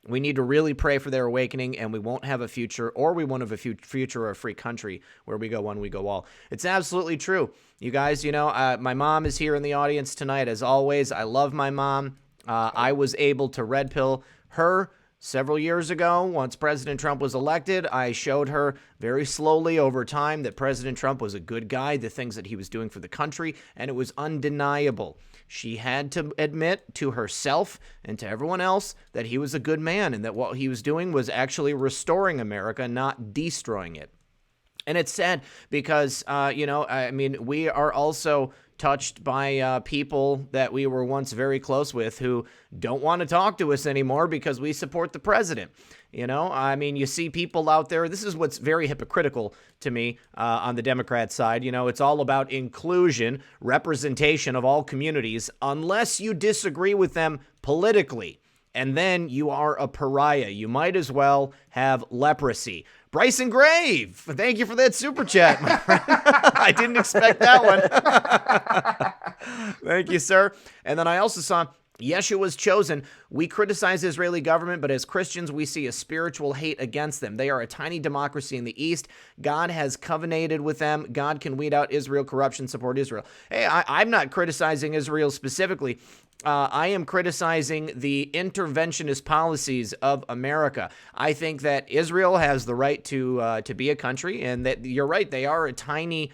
We need to really pray for their awakening, and we won't have a future, or we won't have a future or a free country where we go one, we go all. It's absolutely true. You guys, my mom is here in the audience tonight, as always. I love my mom. I was able to red pill her several years ago. Once President Trump was elected, I showed her very slowly over time that President Trump was a good guy, the things that he was doing for the country, and it was undeniable. She had to admit to herself and to everyone else that he was a good man and that what he was doing was actually restoring America, not destroying it. And it's sad because, we are also touched by people that we were once very close with who don't want to talk to us anymore because we support the president. You see people out there. This is what's very hypocritical to me on the Democrat side. It's all about inclusion, representation of all communities, unless you disagree with them politically. And then you are a pariah. You might as well have leprosy. Bryson Grave, thank you for that super chat, my friend. I didn't expect that one. Thank you, sir. And then I also saw Yeshua's chosen. We criticize the Israeli government, but as Christians, we see a spiritual hate against them. They are a tiny democracy in the East. God has covenanted with them. God can weed out Israel corruption, support Israel. Hey, I'm not criticizing Israel specifically. I am criticizing the interventionist policies of America. I think that Israel has the right to be a country, and that you're right, they are a tiny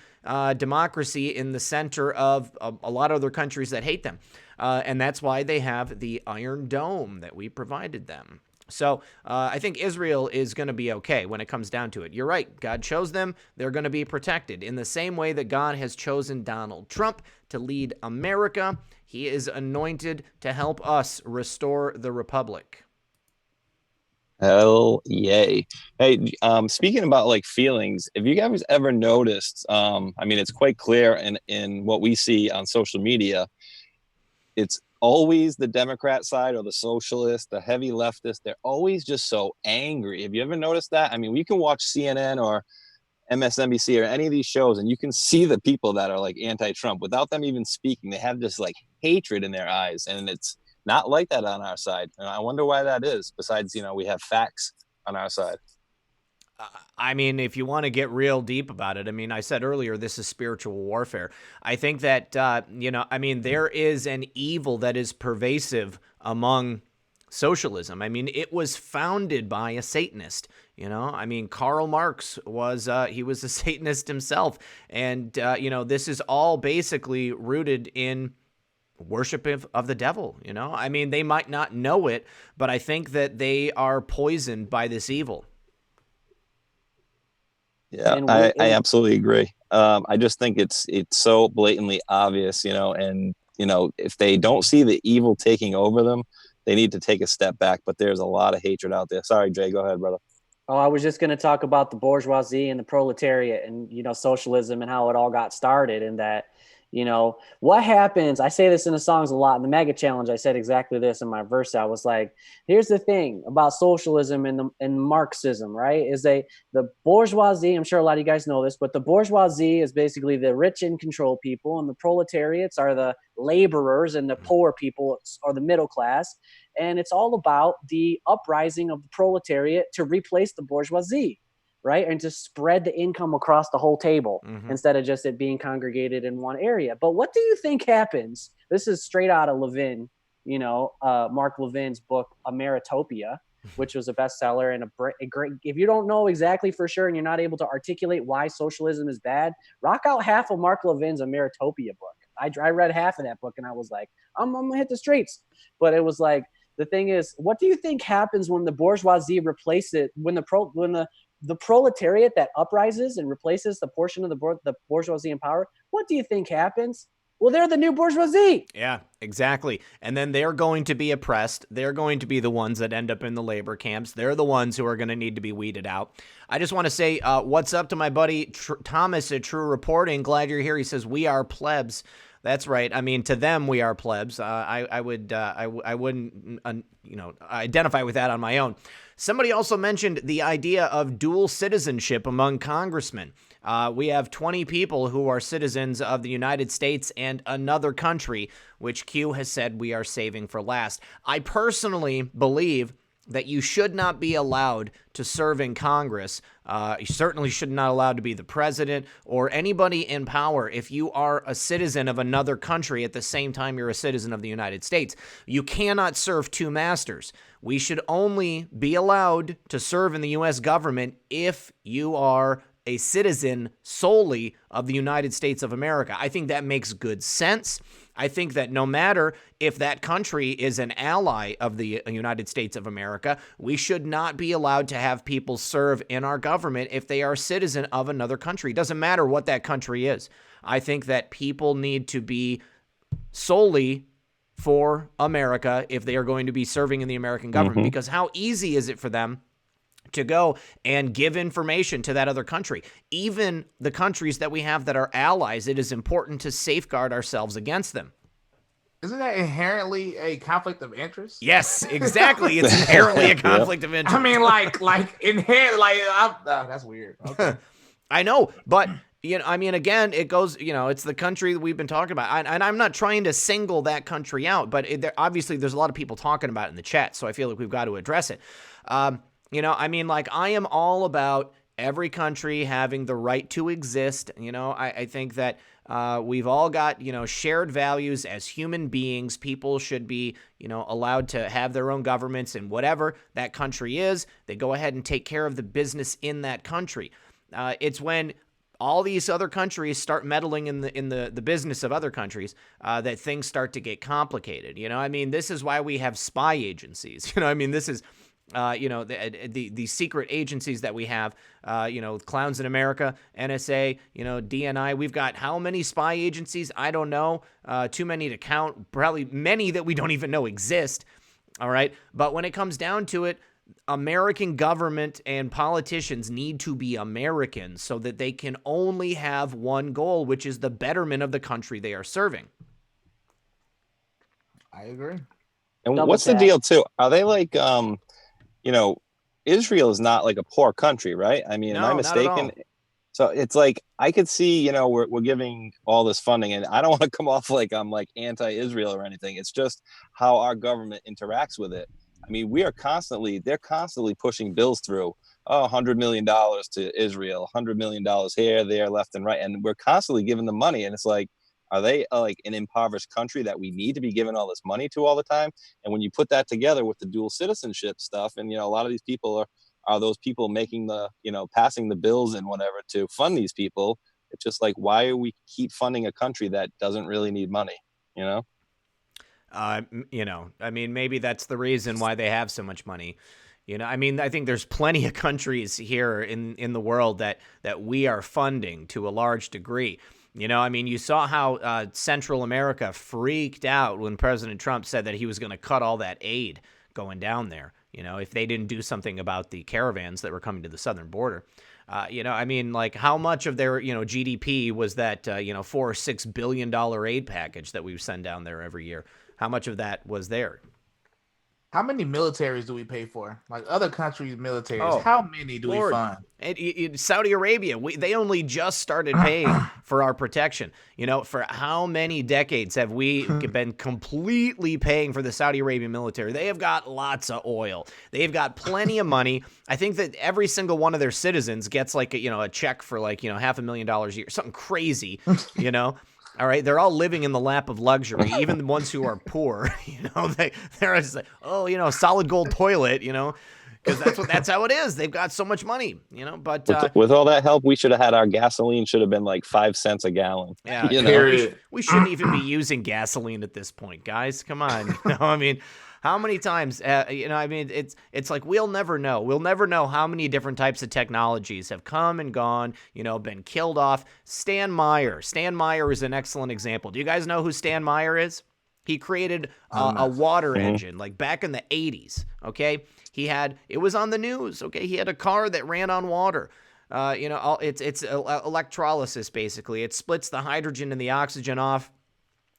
democracy in the center of a lot of other countries that hate them. And that's why they have the Iron Dome that we provided them. So I think Israel is going to be okay when it comes down to it. You're right. God chose them. They're going to be protected in the same way that God has chosen Donald Trump to lead America. He is anointed to help us restore the republic. Hell yay. Hey, speaking about feelings, if you guys ever noticed, it's quite clear in what we see on social media, it's always the Democrat side or the socialist, the heavy leftist. They're always just so angry. Have you ever noticed that? We can watch CNN or MSNBC or any of these shows, and you can see the people that are anti-Trump without them even speaking. They have this hatred in their eyes, and it's not like that on our side. And I wonder why that is. Besides, we have facts on our side. If you want to get real deep about it, I said earlier, this is spiritual warfare. I think that, there is an evil that is pervasive among socialism. It was founded by a Satanist. Karl Marx was, he was a Satanist himself. And, this is all basically rooted in worship of the devil. You know, I mean, they might not know it, but I think that they are poisoned by this evil. Yeah, I absolutely agree. I just think it's so blatantly obvious, you know, and, you know, if they don't see the evil taking over them, they need to take a step back. But there's a lot of hatred out there. Sorry, Jay, go ahead, brother. Oh, I was just going to talk about the bourgeoisie and the proletariat and, you know, socialism and how it all got started, and that, you know, what happens. I say this in the songs a lot. In the MAGA challenge, I said exactly this in my verse. I was like, here's the thing about socialism and Marxism, right? Is the bourgeoisie, I'm sure a lot of you guys know this, but the bourgeoisie is basically the rich and control people, and the proletariats are the laborers, and the poor people are the middle class. And it's all about the uprising of the proletariat to replace the bourgeoisie, right? And to spread the income across the whole table instead of just it being congregated in one area. But what do you think happens? This is straight out of Levin, you know, Mark Levin's book, Ameritopia, which was a bestseller and a great, if you don't know exactly for sure and you're not able to articulate why socialism is bad, rock out half of Mark Levin's Ameritopia book. I read half of that book and I was like, I'm going to hit the streets. But it was like, the thing is, what do you think happens when the bourgeoisie replace it, when the proletariat that uprises and replaces the portion of the bourgeoisie in power? What do you think happens? Well, they're the new bourgeoisie. Yeah, exactly. And then they're going to be oppressed. They're going to be the ones that end up in the labor camps. They're the ones who are going to need to be weeded out. I just want to say what's up to my buddy Thomas at True Reporting. Glad you're here. He says, we are plebs. That's right. I mean, to them, we are plebs. I wouldn't identify with that on my own. Somebody also mentioned the idea of dual citizenship among congressmen. We have 20 people who are citizens of the United States and another country, which Q has said we are saving for last. I personally believe that you should not be allowed to serve in Congress. You certainly should not allowed to be the president or anybody in power if you are a citizen of another country at the same time you're a citizen of the United States. You cannot serve two masters. We should only be allowed to serve in the U.S. government if you are a citizen solely of the United States of America. I think that makes good sense. I think that no matter if that country is an ally of the United States of America, we should not be allowed to have people serve in our government if they are a citizen of another country. It doesn't matter what that country is. I think that people need to be solely for America if they are going to be serving in the American government, because how easy is it for them to go and give information to that other country? Even the countries that we have that are allies, it is important to safeguard ourselves against them. Isn't that inherently a conflict of interest? Yes, exactly. It's inherently a conflict of interest. I mean, like inherent, that's weird. Okay. I know, but you know, I mean, again, it goes, you know, it's the country that we've been talking about. And I'm not trying to single that country out, but obviously there's a lot of people talking about it in the chat, so I feel like we've got to address it. You know, I mean, like, I am all about every country having the right to exist. You know, I think that we've all got, you know, shared values as human beings. People should be, you know, allowed to have their own governments, and whatever that country is, they go ahead and take care of the business in that country. It's when all these other countries start meddling in the business of other countries that things start to get complicated. You know, I mean, this is why we have spy agencies. You know, I mean, this is you know, the secret agencies that we have, you know, Clowns in America, NSA, you know, DNI. We've got how many spy agencies? I don't know. Too many to count. Probably many that we don't even know exist. All right. But when it comes down to it, American government and politicians need to be Americans so that they can only have one goal, which is the betterment of the country they are serving. I agree. And what's the deal too? Are they like, you know, Israel is not like a poor country, right? I mean, am I mistaken? So it's like, I could see, you know, we're giving all this funding, and I don't want to come off like I'm like anti-Israel or anything. It's just how our government interacts with it. I mean, they're constantly pushing bills through, $100 million to Israel, $100 million here, there, left and right. And we're constantly giving them money. And it's like, are they like an impoverished country that we need to be giving all this money to all the time? And when you put that together with the dual citizenship stuff, and, you know, a lot of these people are those people making the, you know, passing the bills and whatever to fund these people. It's just like, why do we keep funding a country that doesn't really need money, you know? I mean, maybe that's the reason why they have so much money. I mean, I think there's plenty of countries here in the world that we are funding to a large degree. I mean, you saw how Central America freaked out when President Trump said that he was going to cut all that aid going down there, if they didn't do something about the caravans that were coming to the southern border. I mean, like, how much of their, GDP was that, $4 or $6 billion aid package that we send down there every year? How much of that was there? How many militaries do we pay for? Like other countries' militaries, Oh, how many do we fund? Saudi Arabia, they only just started paying for our protection. For how many decades have we been completely paying for the Saudi Arabian military? They have got lots of oil. They've got plenty of money. I think that every single one of their citizens gets like a check for like $500,000 a year, something crazy. All right, they're all living in the lap of luxury, even the ones who are poor. They're just like, solid gold toilet, because that's how it is. They've got so much money, But with all that help, we should have had our gasoline should have been like 5 cents a gallon. Yeah, we shouldn't even be using gasoline at this point, guys. Come on, I mean. How many times, I mean, it's like we'll never know. We'll never know how many different types of technologies have come and gone, been killed off. Stan Meyer is an excellent example. Do you guys know who Stan Meyer is? He created a water engine like back in the 80s, okay? It was on the news, okay? He had a car that ran on water. It's electrolysis, basically. It splits the hydrogen and the oxygen off.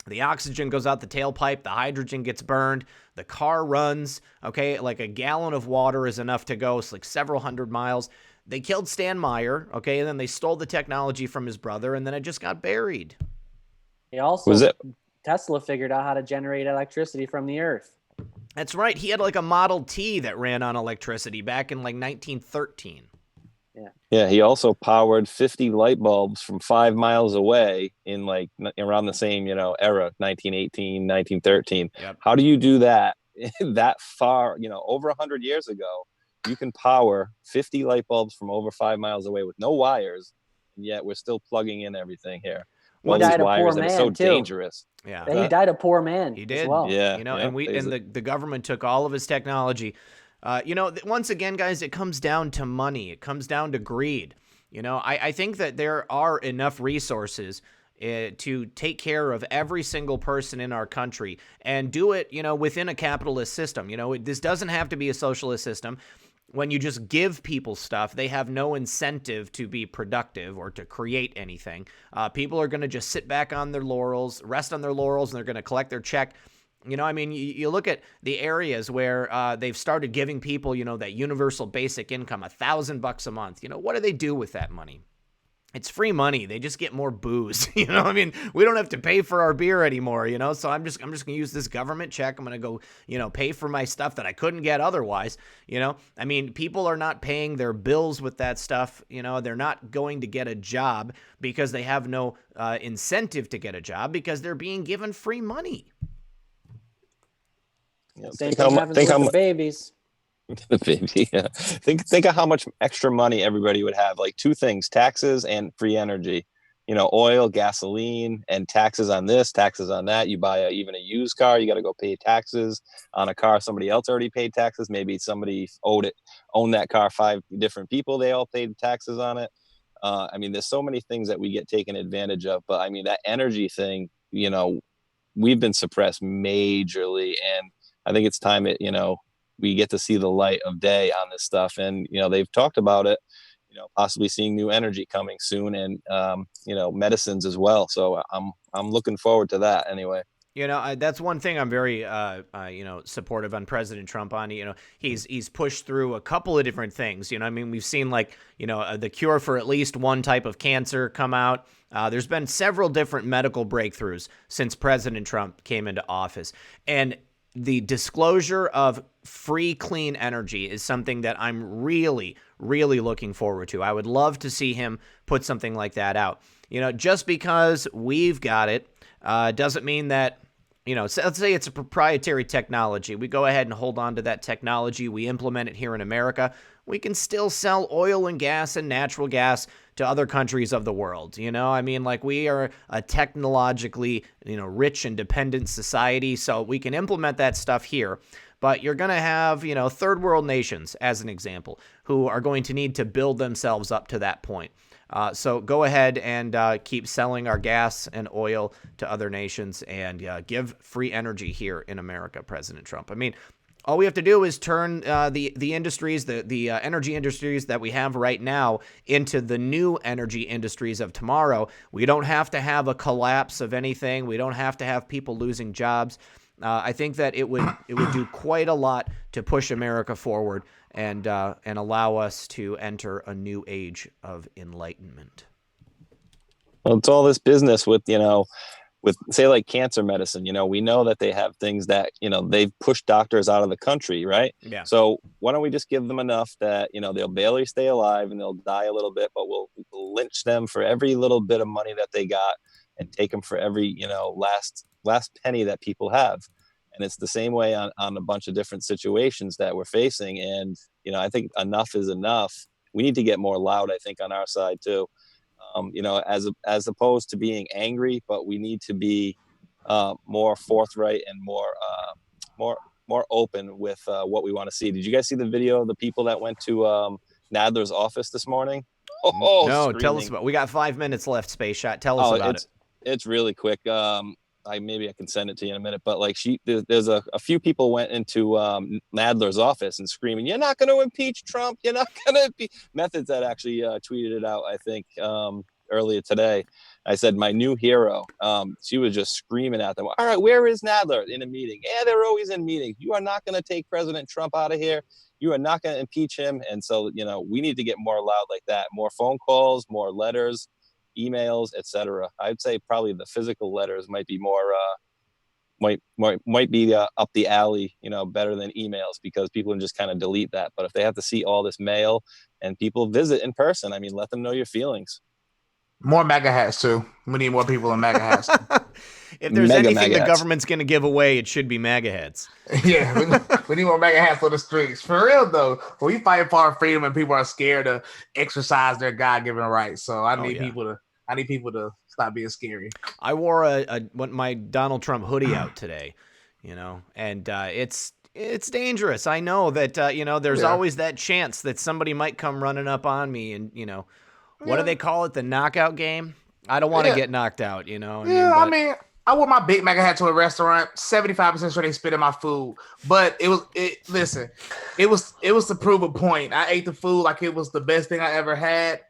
The oxygen goes out the tailpipe, the hydrogen gets burned, the car runs, okay? Like a gallon of water is enough to go, it's like several hundred miles. They killed Stan Meyer, okay? And then they stole the technology from his brother, and then it just got buried. Tesla figured out how to generate electricity from the earth. That's right. He had like a Model T that ran on electricity back in like 1913. Yeah, he also powered 50 light bulbs from 5 miles away in like around the same, era, 1918, 1913. Yep. How do you do that that far, over 100 years ago? You can power 50 light bulbs from over 5 miles away with no wires, and yet we're still plugging in everything here. He died a poor man, so too. dangerous. Yeah. He died a poor man. He did. As well. Yeah. And the government took all of his technology. Once again, guys, it comes down to money. It comes down to greed. I think that there are enough resources to take care of every single person in our country and do it, within a capitalist system. This doesn't have to be a socialist system. When you just give people stuff, they have no incentive to be productive or to create anything. People are going to just sit back on their laurels, rest on their laurels, and they're going to collect their check. I mean, you look at the areas where they've started giving people, that universal basic income, $1,000 a month. What do they do with that money? It's free money. They just get more booze. I mean, we don't have to pay for our beer anymore. So I'm just going to use this government check. I'm going to go, pay for my stuff that I couldn't get otherwise. I mean, people are not paying their bills with that stuff. They're not going to get a job because they have no incentive to get a job because they're being given free money. Same thing happens with the babies. The baby, yeah. Think of how much extra money everybody would have. Like two things: taxes and free energy. Oil, gasoline, and taxes on this, taxes on that. You buy even a used car, you got to go pay taxes on a car somebody else already paid taxes. Maybe somebody owned that car, 5 different people. They all paid taxes on it. I mean, there's so many things that we get taken advantage of. But I mean, that energy thing, we've been suppressed majorly, and I think it's time we get to see the light of day on this stuff. And, they've talked about it, possibly seeing new energy coming soon and, medicines as well. So I'm looking forward to that anyway. That's one thing I'm very, supportive on President Trump on. He's pushed through a couple of different things. I mean, we've seen the cure for at least one type of cancer come out. There's been several different medical breakthroughs since President Trump came into office. And the disclosure of free, clean energy is something that I'm really, really looking forward to. I would love to see him put something like that out. Just because we've got it doesn't mean that So let's say it's a proprietary technology. We go ahead and hold on to that technology. We implement it here in America. We can still sell oil and gas and natural gas to other countries of the world. We are a technologically, rich and dependent society, so we can implement that stuff here. But you're going to have, third world nations, as an example, who are going to need to build themselves up to that point. So go ahead and keep selling our gas and oil to other nations and give free energy here in America, President Trump. All we have to do is turn the industries, the energy industries that we have right now into the new energy industries of tomorrow. We don't have to have a collapse of anything. We don't have to have people losing jobs. I think that it would do quite a lot to push America forward and allow us to enter a new age of enlightenment. Well, it's all this business with say like cancer medicine. We know that they have things that they've pushed doctors out of the country, right? Yeah. So why don't we just give them enough that they'll barely stay alive and they'll die a little bit, but we'll lynch them for every little bit of money that they got and take them for every last penny that people have. And it's the same way on a bunch of different situations that we're facing. And, I think enough is enough. We need to get more loud, I think, on our side too. As opposed to being angry, but we need to be more forthright and more open with what we want to see. Did you guys see the video of the people that went to Nadler's office this morning? No, screaming. Tell us about. We got 5 minutes left. Space Shot. Tell us about it. It's really quick. Maybe I can send it to you in a minute, but there's a few people went into Nadler's office and screaming, "You're not going to impeach Trump. You're not going to impeach." Methods that actually tweeted it out, I think, earlier today. I said, "My new hero." She was just screaming at them. "All right, where is Nadler in a meeting?" "Yeah, they're always in meetings. You are not going to take President Trump out of here. You are not going to impeach him." And so, we need to get more loud like that. More phone calls, more letters, emails, etc. I'd say probably the physical letters might be more might be up the alley, better than emails, because people can just kind of delete that. But if they have to see all this mail and people visit in person, let them know your feelings. More MAGA hats too. We need more people in MAGA hats. If there's anything the government's going to give away, it should be MAGA hats. Yeah, we need more MAGA hats on the streets. For real though, when we fight for our freedom and people are scared to exercise their God-given rights, so I need people to stop being scary. I wore my Donald Trump hoodie out today, and it's dangerous. I know that there's always that chance that somebody might come running up on me, and what do they call it? The knockout game. I don't want to get knocked out. I wore my big MAGA hat to a restaurant. 75% sure they spit in my food, but it was to prove a point. I ate the food like it was the best thing I ever had.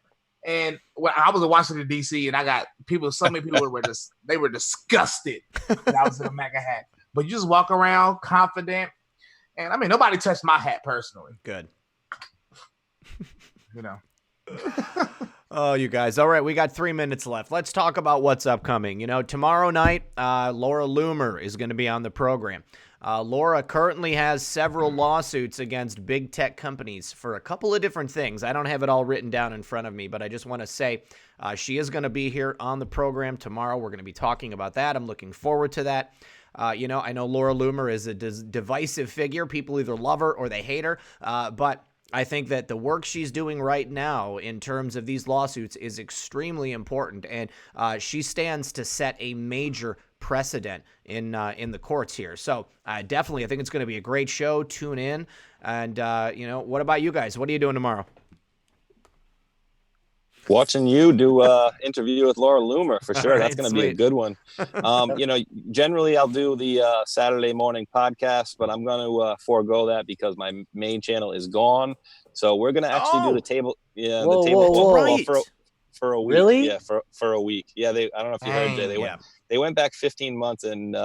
And when I was in Washington, D.C., and I got so many people they were disgusted that I was in a MAGA hat. But you just walk around confident. And nobody touched my hat personally. Good. Oh, you guys. All right, we got 3 minutes left. Let's talk about what's upcoming. Tomorrow night, Laura Loomer is going to be on the program. Laura currently has several lawsuits against big tech companies for a couple of different things. I don't have it all written down in front of me, but I just want to say she is going to be here on the program tomorrow. We're going to be talking about that. I'm looking forward to that. I know Laura Loomer is a divisive figure. People either love her or they hate her, but I think that the work she's doing right now in terms of these lawsuits is extremely important, and she stands to set a major precedent in the courts here. So definitely, I think it's going to be a great show. Tune in, and what about you guys? What are you doing tomorrow? Watching you do interview with Laura Loomer for sure. Right, that's going to be a good one. Generally I'll do the Saturday morning podcast, but I'm going to forego that because my main channel is gone. So we're going to actually do the table. Yeah, whoa, the table right. for a week. Really? Yeah, for a week. Yeah, I don't know if you heard, Jay. They went back 15 months and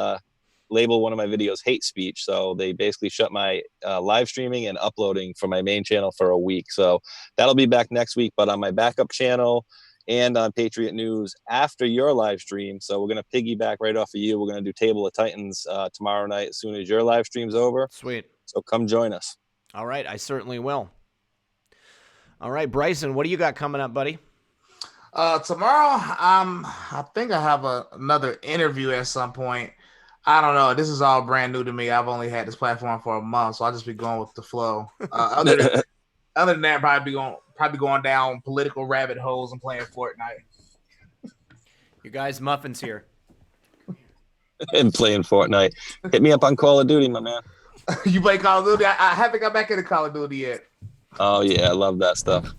labeled one of my videos hate speech. So they basically shut my live streaming and uploading from my main channel for a week. So that'll be back next week, but on my backup channel and on Patriot News after your live stream. So we're going to piggyback right off of you. We're going to do Table of Titans tomorrow night as soon as your live stream's over. Sweet. So come join us. All right. I certainly will. All right, Bryson, what do you got coming up, buddy? Tomorrow, I think I have another interview at some point. I don't know. This is all brand new to me. I've only had this platform for a month, so I'll just be going with the flow. Other than that, probably going down political rabbit holes and playing Fortnite. You guys, Muffin's here. And playing Fortnite. Hit me up on Call of Duty, my man. You play Call of Duty? I haven't got back into Call of Duty yet. Oh yeah, I love that stuff.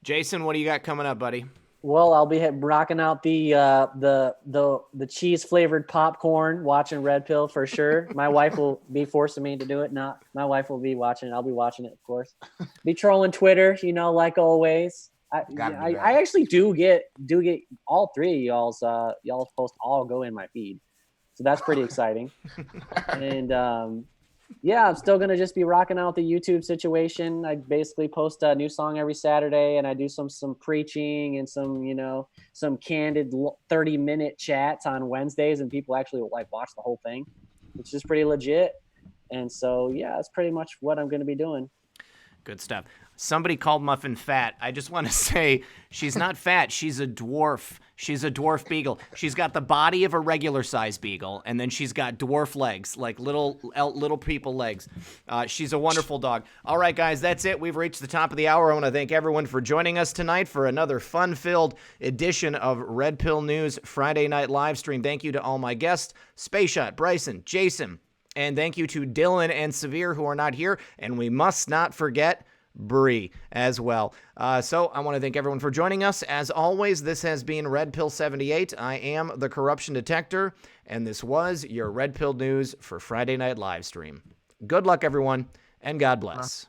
Jason, what do you got coming up, buddy? Well, I'll be rocking out the cheese flavored popcorn, watching Red Pill for sure. My wife will be forcing me to do it. Not my wife will be watching it. I'll be watching it, of course. Be trolling Twitter, like always. I actually do get all three of y'all's posts all go in my feed, so that's pretty exciting. And I'm still gonna just be rocking out the YouTube situation. I basically post a new song every Saturday, and I do some preaching and some candid 30-minute chats on Wednesdays, and people actually watch the whole thing, which is pretty legit. And so that's pretty much what I'm gonna be doing. Good stuff. Somebody called Muffin fat. I just want to say she's not fat. She's a dwarf. She's a dwarf beagle. She's got the body of a regular size beagle, and then she's got dwarf legs, like little people legs. She's a wonderful dog. All right, guys, that's it. We've reached the top of the hour. I want to thank everyone for joining us tonight for another fun-filled edition of Red Pill News Friday Night Livestream. Thank you to all my guests, SpaceShot, Bryson, Jason, and thank you to Dylan and Severe who are not here. And we must not forget Bree as well. So I want to thank everyone for joining us. As always, this has been Red Pill 78. I am the Corruption Detector, and this was your Red Pill News for Friday Night Livestream. Good luck, everyone, and God bless.